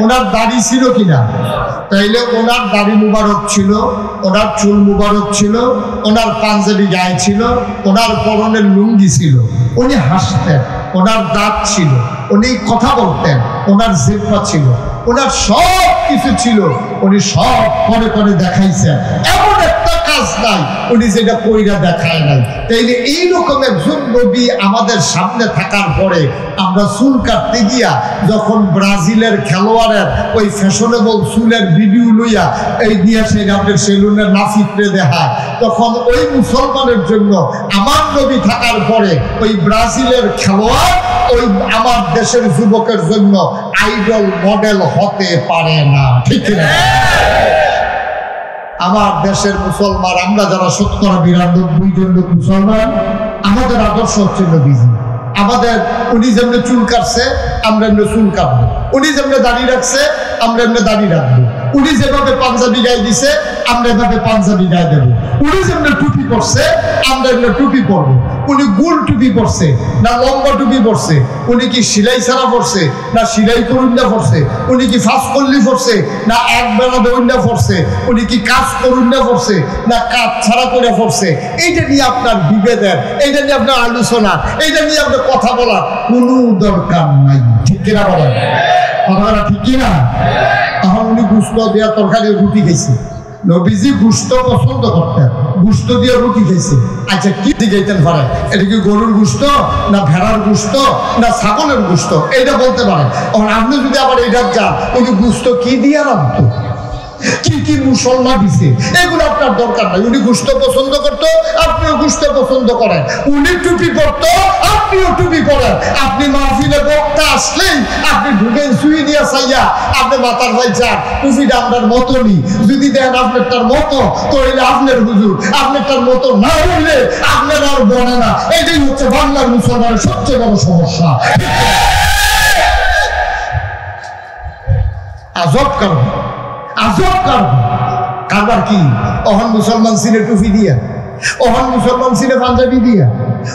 ওনার দাড়ি ছিল কিনা? তাইলে ওনার দাড়ি মুবারক ছিল, ওনার চুল মুবারক ছিল, ওনার পাঞ্জাবি গায়ে ছিল, ওনার পরনের লুঙ্গি ছিল, উনি হাসতেন, ওনার দাঁত ছিল, উনি কথা বলতেন, ওনার জিহ্বা ছিল, ওনার সব কিছু ছিল, উনি সব করে করে দেখাইছেন। এমন একটা কাজ নাই উনি যেটা কইরা দেখায় নাই। তাইলে এইরকম একজন নবী আমাদের সামনে থাকার পরে আমরা চুল কাটতে গিয়া যখন ব্রাজিলের খেলোয়াড়ের ওই ফ্যাশনেবল চুলের ভিডিও লইয়া এই দিয়ে সেই আমাদের সেলুনের নাফিকরে দেখায়, তখন ওই মুসলমানের জন্য আমার নবী থাকার পরে ওই ব্রাজিলের খেলোয়াড় ওই আমার দেশের যুবকের জন্য আইডল মডেল হতে পারে না, ঠিক না? আমার দেশের মুসলমান আমরা যারা ৯৯% লোক মুসলমান, আমাদের আদর্শ হচ্ছে নবীজি। আমাদের উনি যেমনি চুল কাটছে আমরা এমনি চুল কাটবো, উনি যেমনি দাঁড়িয়ে রাখছে আমরা এমনি দাঁড়িয়ে রাখবো, উনি যেভাবে পাঞ্জাবি গায়ে দিছে আমরা এভাবে পাঞ্জাবি গায়ে দেবো, উনি যেমনি টুপি পরছে আমরা এমনি টুপি পরবো। উনি গোল টুপি পরছে না লম্বা টুপি পরছে, উনি কি সিলাই ছাড়া পরছে না সিলাই করুন্ডা পরছে, উনি কি ফাঁস করলি পরছে না এক বেলা দৌড়া পরছে, উনি কি কাজ করুন্ডা পরছে না কাজ ছাড়া করে পরছে, এইটা নিয়ে আপনার বিভেদের, এইটা নিয়ে আপনার আলোচনা, এইটা নিয়ে আপনার কথা বলার কোনো দরকার নাই, ঠিক কিনা বলেন? কথাটা ঠিক কিনা? তখন উনি গুস্ত দেওয়া তরকারি রুটি খাইছে। নবীজি গুস্ত পছন্দ করতেন, গুস্ত দিয়ে রুটি খাইছে। আচ্ছা কি দিকেছেন পারে, এটা কি গরুর গুস্ত না ভেড়ার গুস্ত না ছাগলের গুস্ত, এইটা বলতে পারেন। আপনি যদি আবার এটা যান উনি গুস্ত কি দিয়ে রাখতো, কি কি মশলা দিছে, এগুলো আপনার দরকার নাই। উনি গুস্ত পছন্দ করতো, আপনিও গুস্ত পছন্দ করেন। উনি টুপি পরতো, আপনিও টুপি পরেন। আপনি মাহফিলে বক্তা আসলেই আপনি ঢুকেন সুই দিয়া চাইয়া আপনি মাথার ভাই যান টুপিটা আপনার মতনই, যদি দেন আপনারটার মতো তো হইলে আপনার হুজুর, আপনারটার মতো না হইলে আপনার আর বনে না। এটাই হচ্ছে বাংলার মুসলমানের সবচেয়ে বড় সমস্যা। আজব কারণ, আজব কারণ। কারবার কি? ওহন মুসলমান সিনে টুপি দিয়া, ওহন মুসলমান সিনে পাঞ্জাবি দিয়া,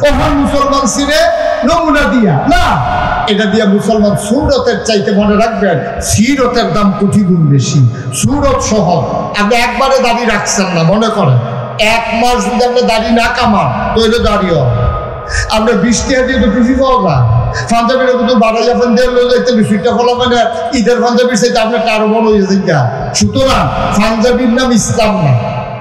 ওহন মুসলমান সিনে নমুনা দিয়া না, এটা দিয়া মুসলমান সুরতের চাইতে মনে রাখবেন সিরতের দাম কোটি গুণ বেশি। সুরত শহর আপনি একবারে দাড়ি রাখছেন না, মনে করেন ১ মাস যদি আপনি দাড়ি না কামান তৈলে দাঁড়িয়ে আমরা ২০ টাকা দিয়ে তো টুপি পাওয়া যায়। পাঞ্জাবির কিন্তু বাড়াইয়া ফোন দিয়ে লো যাইতে সুইটা ফলা মানে ঈদের পাঞ্জাবির চাইতে আপনার আরো বড় হয়ে যায়। সুতরাং পাঞ্জাবির নাম ইসলাম না,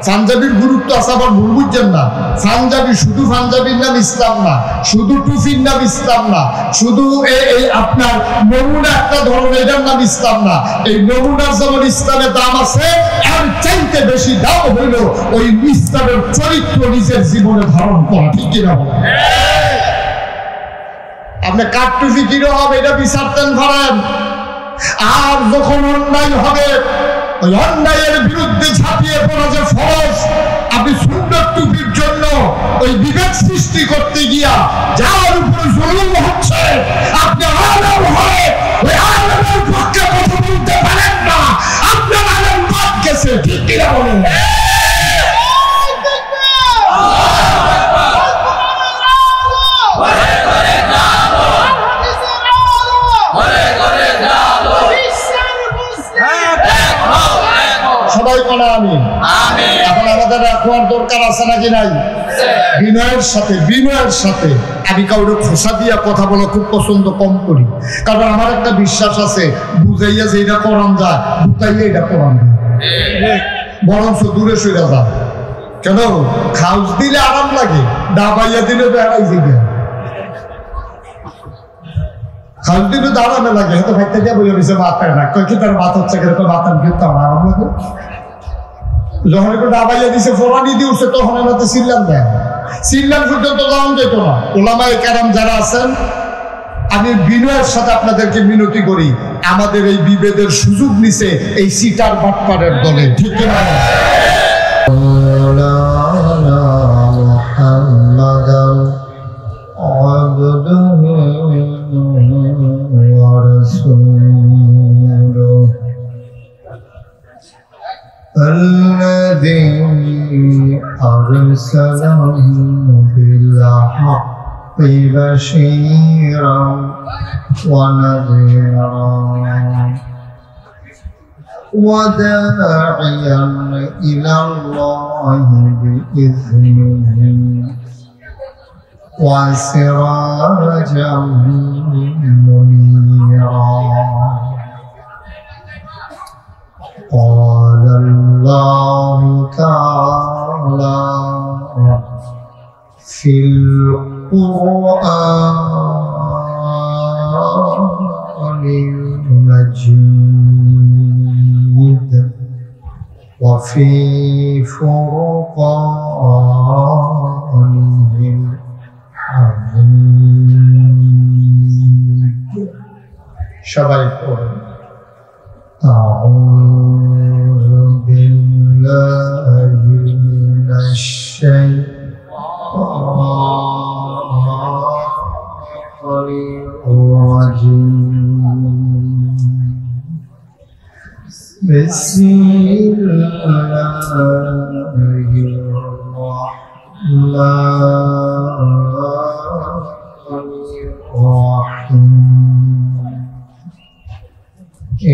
পাঞ্জাবির গুরুত্ব আছে আবার ভুল বুঝছেন না। পাঞ্জাবি শুধু পাঞ্জাবির নাম ইসলাম না, শুধু টুপির নাম ইসলাম না, শুধু এই আপনার নমুনা একটা ধরনের এটার নাম ইসলাম না। এই নমুনার যেমন ইসলামের দাম আছে, এর চাইতে বেশি দাম হইল ওই ইসলামের চরিত্র নিজের জীবনে ধারণ করা, ঠিক কিনা বলেন? আপনি কাঠ টুপি কিনো হবে এটা বিচারতেন পারেন, আর যখন অন্যায় হবে ওই অন্যায়ের বিরুদ্ধে ঝাঁপিয়ে পড়া যে ফরজ, আপনি সুন্দর টুপির জন্য ওই বিভেদ সৃষ্টি করতে গিয়া যার উপরে জুলুম হচ্ছে আপনি আলেম হয়ে ওই আলেমের পক্ষে কথা বলতে পারেন না, আপনার আলেম বাদ গেছে, ঠিক কিনা বলেন? সবাই বলে আমিন। এখন আমাদের রাখবার দরকার আছে নাকি নাই? বিনয়ের সাথে, বিনয়ের সাথে আমি কাউকে খোসা দিয়া কথা বলা খুব পছন্দ কম করি, কারণ আমার একটা বিশ্বাস আছে বুঝাইয়া যে এটা করান যায়, বুঝাইয়া এটা করান যায়, বরঞ্চ দূরে সরে যায়। কেন? খাউস দিলে আরাম লাগে, ডাবাইয়া দিলে বেড়াই জিগে, খাউস দিলে দাঁড়ানো লাগে। হয়তো ভাইতে দিয়ে বলে দিছে মাথায় না, কয় কি তার মাথা হচ্ছে কিরকম মাথার কিন্তু আমার আরাম লাগে। যখন একটু ডাবাইয়া দিছে ফোরানি দিয়ে উঠছে তখন এনাতে সিল্লাম দেন, সিল্লাম পর্যন্ত যাওয়া যেত না। ওলামায়ে কেরাম যারা আছেন, আমি বিনয়ের সাথে আপনাদেরকে মিনতি করি, আমাদের এই বিভেদের সুযোগ নিছে এই সিটার বাটপাড়ের দলে, ঠিক কিনা?
الذي أرسله بالحق بشيرا ونذيرا وداعيا إلى الله بإذنه وسراجا منيرا. قال الله تعالى في القرآن المجيد وفي فرقانه الحميد. সবাই পড়ুন। أعوذ بالله من الشيطان الرجيم. بسم الله الرحمن الرحيم.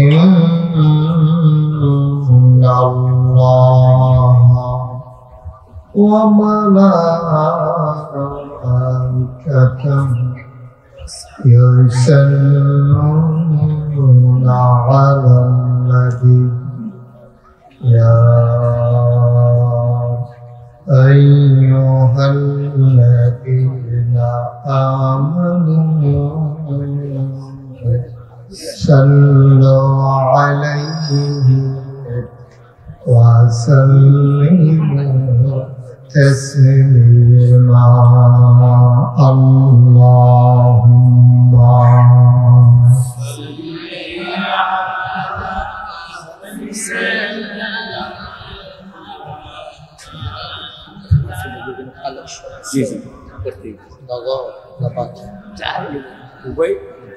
إن الله وملائكته يصلون على النبي يا أيها الذين آمنوا صلوا عليه وسلموا تسليما. اللهم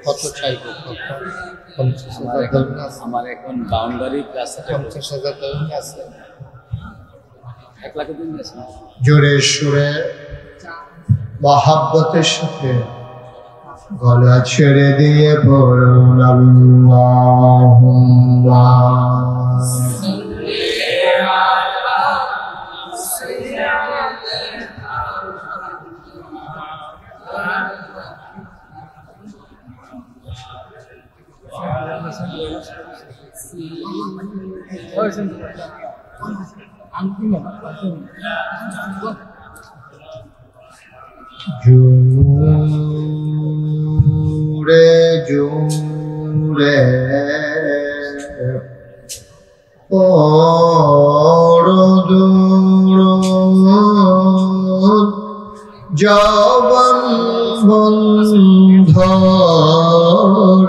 কত চাইব?
আমার এখন বাউন্ডারি প্লাস
50,000 টাকা আছে।
1 লাখ দিন আছে।
জোরে সুরে মহাব্বতের সাথে গলা ছেড়ে দিয়ে পড়ুন আল্লাহুম্মা জোরে জোরে পড়ুন জবান বন্ধ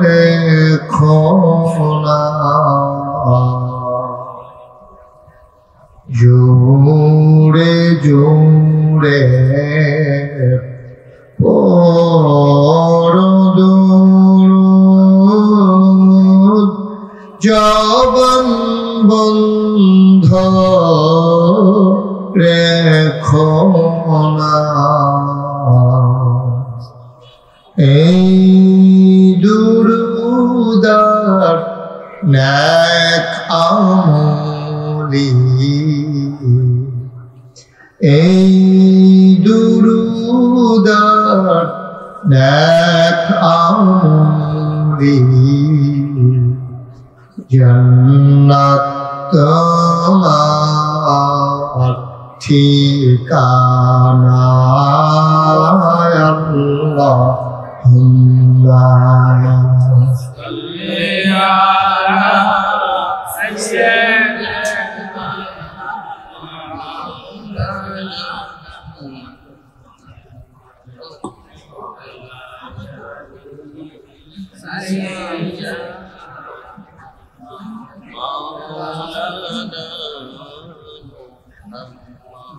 রেখো না। জোরে জোরে পড়ুন জবান বন্ধ রেখো না। এই দুরুদার নেক আমলি, এই দুরুদার নেক আমলি জান্নাত তোমার ঠিকানা। আল্লাহুম্মা সাল্লি আলা সাইয়্যিদিনা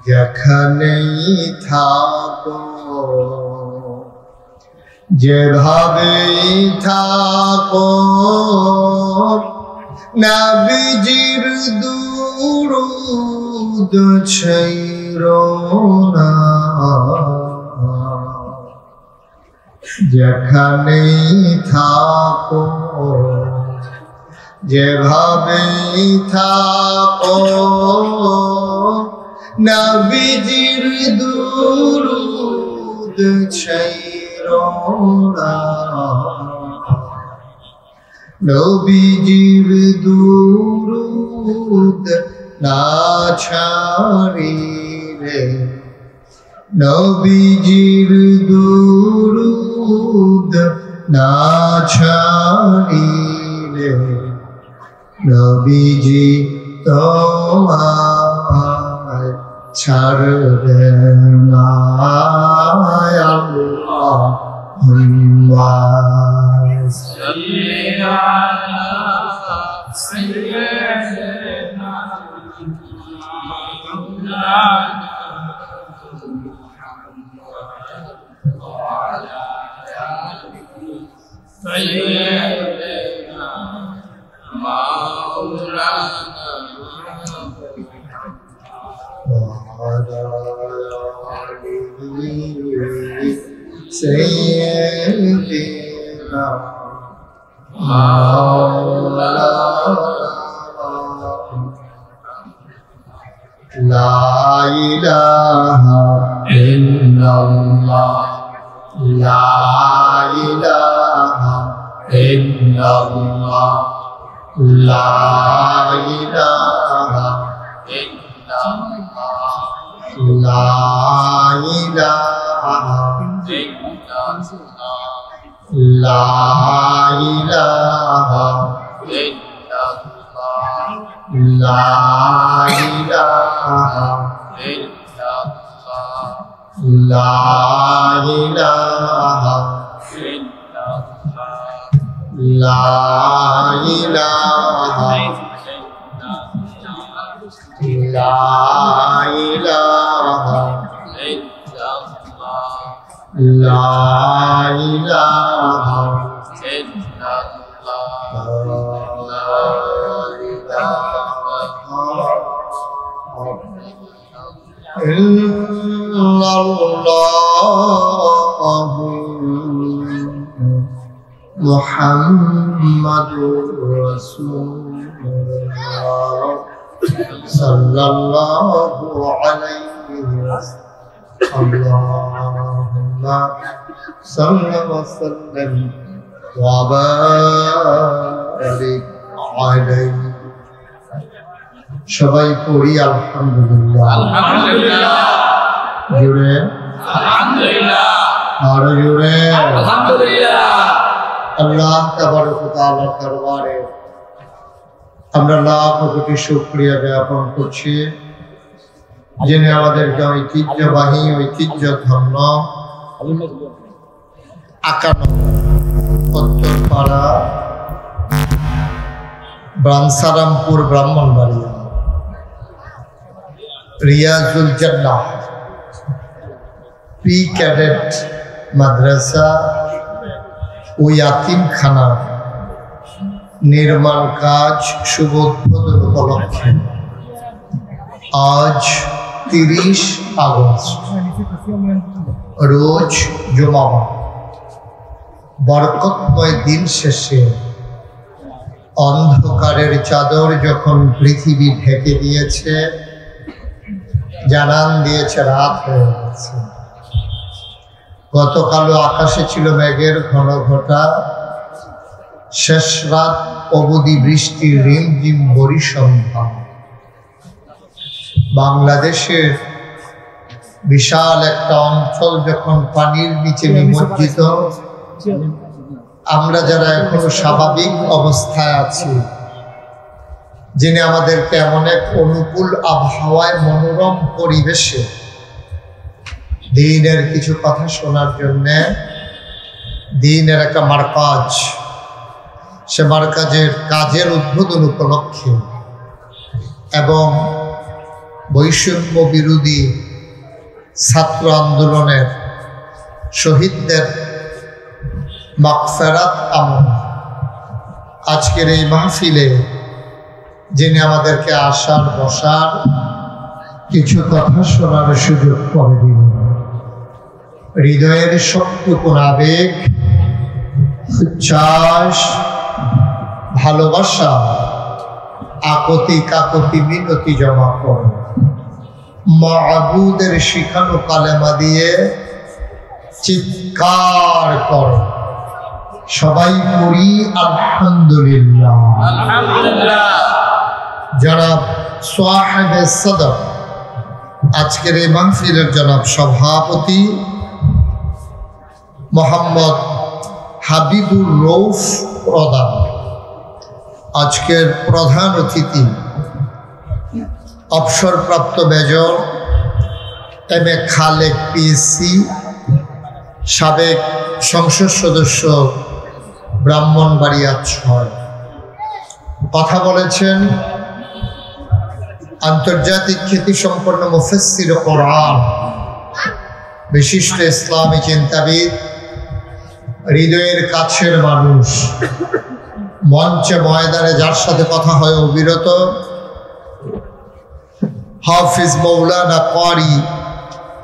যেখানেই থাকো যেভাবেই থাকো নবীজির দুরূদ ছাইরো না যেখানেই থাকো যেভাবেই থাকো নবীজির দুরূদ ছাইরো না নবীজির দুরূদ না ছাড়িলে নবীজির দুরূদ না ছাড়িলে নবীজি তোমায় ছাড়বে না আল্লাহুম্মা সাল্লি আলা সাইয়্যিদিনা سيدنا لا إله إلا الله لا إله إلا الله لا إله إلا الله لا إله إلا الله لا إله إلا الله لا إله إلا الله لا إله إلا الله لا إله لا إله إلا الله لا إله إلا الله محمد رسول الله صلى الله عليه وسلم اللهم صل وسلم وبارك عليه সবাই পড়ি আলহামদুলিল্লাহ আলহামদুলিল্লাহ জোরে আলহামদুলিল্লাহ আর জোরে আলহামদুলিল্লাহ আল্লাহ তাবারক ওয়া তাআলার দরবারে আমরা লাখ কোটি শুকরিয়া জ্ঞাপন করছি যিনি আমাদেরকে ঐতিহ্যবাহী ঐতিহ্যধন্য 51 উত্তরপাড়া ব্রাহ্মসারামপুর ব্রাহ্মণবাড়িয়া রিয়াজুল জান্নাহ প্রি ক্যাডেট মাদ্রাসা ও ইয়াতিমখানার নির্মাণ কাজ শুভ উদ্বোধন উপলক্ষে আজ 30 আগস্ট রোজ জুমাবার বরকতময় দিন শেষে অন্ধকারের চাদর যখন পৃথিবী ঢেকে দিয়েছে, জানান দিয়েছে রাত হয়ে গেছে। গতকালও আকাশে ছিল মেঘের ঘন ঘটা, শেষ রাত অবধি বৃষ্টির রিমঝিম বরিসন্ধ্যা। বাংলাদেশের বিশাল একটা অঞ্চল যখন পানির নিচে নিমজ্জিত, আমরা যারা এখনো স্বাভাবিক অবস্থায় আছি, যিনি আমাদেরকে এমন এক অনুকূল আবহাওয়ায় মনোরম পরিবেশে দ্বীনের কিছু কথা শোনার জন্যে, দ্বীনের একটা মারকাজ, সে মারকাজের কাজের উদ্বোধন উপলক্ষে এবং বৈষম্য বিরোধী ছাত্র আন্দোলনের শহীদদের মাগফিরাত আমল আজকের এই মাহফিলে যিনি আমাদেরকে আসার বসার কিছু কথা শোনার সুযোগ করে দিলেন, হৃদয়ের সবটুকু আবেগ, উচ্ছ্বাস, ভালোবাসা, আকতি কাকতি মিনতি জমা করে মাবুদের শিখানো কালেমা দিয়ে চিৎকার করে সবাই পড়ি আলহামদুলিল্লাহ। জনাব সাহেবে সদর আজকের এই মাহফিলের জনাব সভাপতি মোহাম্মদ হাবিবুর রৌফ প্রধান, আজকের প্রধান অতিথি অবসরপ্রাপ্ত major M A Khalek PSC, সাবেক সংসদ সদস্য ব্রাহ্মণবাড়িয়া ৬। কথা বলেছেন আন্তর্জাতিক খ্যাতিসম্পন্ন মুফাসসির কোরআন, বিশিষ্ট ইসলামী চিন্তাবিদ, হৃদয়ের কাছের মানুষ, মঞ্চে ময়দানে যার সাথে কথা হয় অবিরত, হাফিজ মৌলানা কারি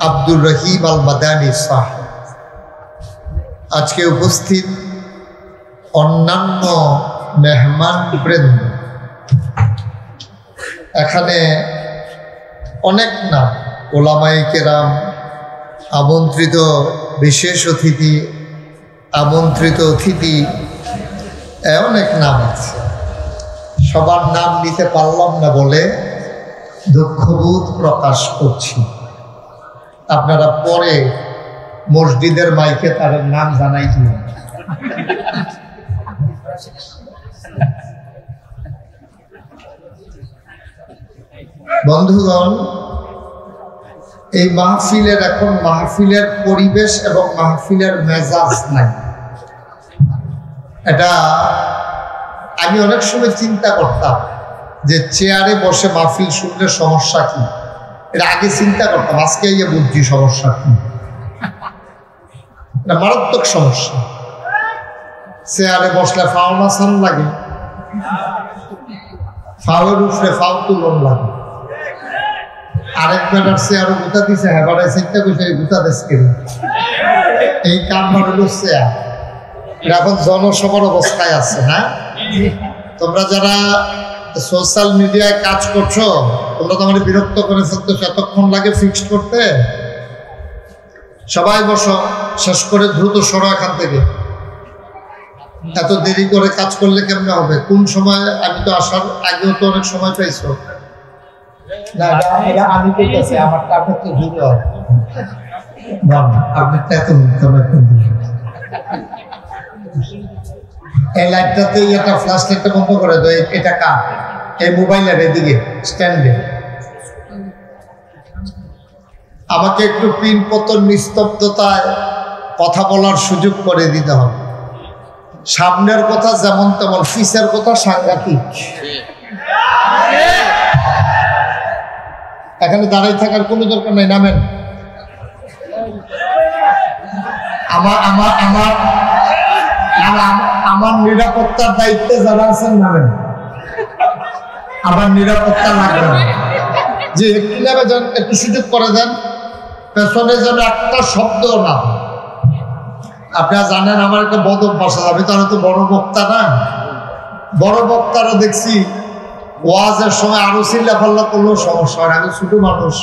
আব্দুর রহিম আল মাদানী সাহেব। আজকে উপস্থিত অন্যান্য মেহমান বৃন্দ, এখানে অনেক নাম, ওলামায়ে কেরাম, আমন্ত্রিত বিশেষ অতিথি, আমন্ত্রিত অতিথি, অনেক নাম আছে। সবার নাম নিতে পারলাম না বলে দুঃখবোধ প্রকাশ করছি। আপনারা পরে মসজিদের মাইকে তার নাম জানাই দিলেন। বন্ধুগণ, এই মাহফিলের এখন মাহফিলের পরিবেশ এবং মাহফিলের মেজাজ নাই। এটা আমি অনেক সময় চিন্তা করতাম যে চেয়ারে বসে মাহফিল শুনলে সমস্যা কি, এটা আগে চিন্তা করতাম, আজকে গিয়ে বুঝছি সমস্যা কি। এটা মারাত্মক সমস্যা। চেয়ারে বসলে ফাও নাসান লাগে, ফাওয়ের উপরে ফাও তুলন লাগে। আরেক বেটার চেয়ারও গুতা দিছে, হেবারে চিন্তা করছে গুতা দেশ কেন, এই কাম হলো চেয়ার। এখন জনসভার অবস্থায় আছে না? তোমরা যারা সোশ্যাল মিডিয়ায় কাজ করছো, তোমরা তো আমার বিরক্ত করে ফেলতো, এতক্ষণ লাগে ফিক্সড করতে। সবাই বসো, শেষ করে দ্রুত সরো এখান থেকে। এত দেরি করে কাজ করলে কেমনে হবে? কোন সময়? আমি তো আসার আগেও তো অনেক সময় পাইছো না। আমি পেয়েছি, আমারটা আপনার তো জুড়ে হয়, আপনারটা এত এই লাইটটাতে একটা ফ্ল্যাশ লাইটটা বন্ধ করে দাও। এটা কার? এই মোবাইলের এদিকে স্ট্যান্ডে। আমাকে একটু পিন পতন নিস্তব্ধতায় কথা বলার সুযোগ করে দিতে হবে। সামনের কথা যেমন তেমন, ফিসের কথা সাংঘাতিক। এখানে দাঁড়াই থাকার কোনো দরকার নাই, নামেন। আমার নিরাপত্তার দায়িত্বে যারা আছেন নামেন। আমার নিরাপত্তা লাগবে না, যে একটু নেবে যান, একটু সুযোগ করে দেন, পেছনে যেন একটা শব্দ না। আপনারা জানেন আমার একটা বদ অভ্যাস আছে, আমি তো বড় বক্তা না। বড় বক্তারা দেখছি ওয়াজের সময় আরো চিল্লা পাল্লা করলেও সমস্যা হয়। আমি ছোট মানুষ,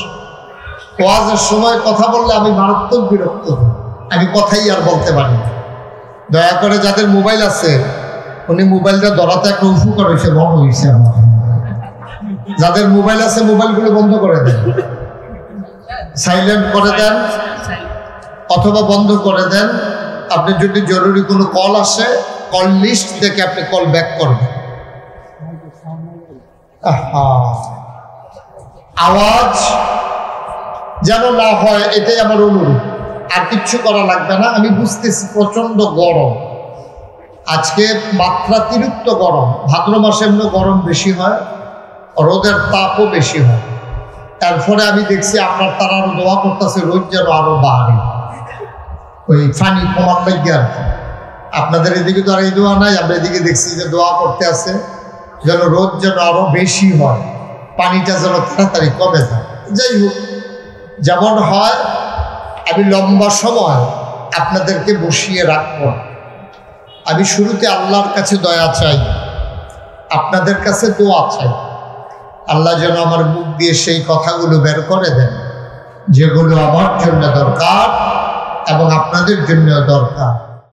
ওয়াজের সময় কথা বললে আমি মারাত্মক বিরক্ত হই, আমি কথাই আর বলতে পারি না। দয়া করে যাদের মোবাইল আছে, উনি মোবাইলটা ধরাতে একটা উপকার হয়েছে, বড় হয়েছে আমার। যাদের মোবাইল আছে মোবাইলগুলো বন্ধ করে দেন, সাইলেন্ট করে দেন অথবা বন্ধ করে দেন। আপনি যদি জরুরি কোনো কল আসে, কল লিস্ট দেখে আপনি কল ব্যাক করবেন। আওয়াজ যেন না হয়, এটাই আমার অনুরোধ। আর কিচ্ছু করা লাগবে না। আমি বুঝতেছি প্রচন্ড গরম, আজকে মাত্রাতিরিক্ত গরম। ভাদ্র মাসে এমনি গরম বেশি হয়,
রোদের তাপও বেশি হয়। তারপরে আমি দেখছি আপনার তারা আরো দোয়া করতেছে রোদ যেন আরো বাড়ে, ওই ফানি কমার লাগে আর কি। আপনাদের এদিকে তো আর এই দোয়া নাই, আমরা এদিকে দেখছি যে দোয়া করতে আছে যেন রোদ যেন আরো বেশি হয়, পানিটা যেন তাড়াতাড়ি কমে যায়। যাই হোক, যেমন হয় আমি লম্বা সময় আপনাদেরকে বসিয়ে রাখবো। আমি শুরুতে আল্লাহর কাছে দয়া চাই, আপনাদের কাছে দোয়া চাই। আল্লাহ যেন আমার মুখ দিয়ে সেই কথাগুলো বের করে দেন যেগুলো আমার জন্য দরকার এবং আপনাদের জন্য দরকার।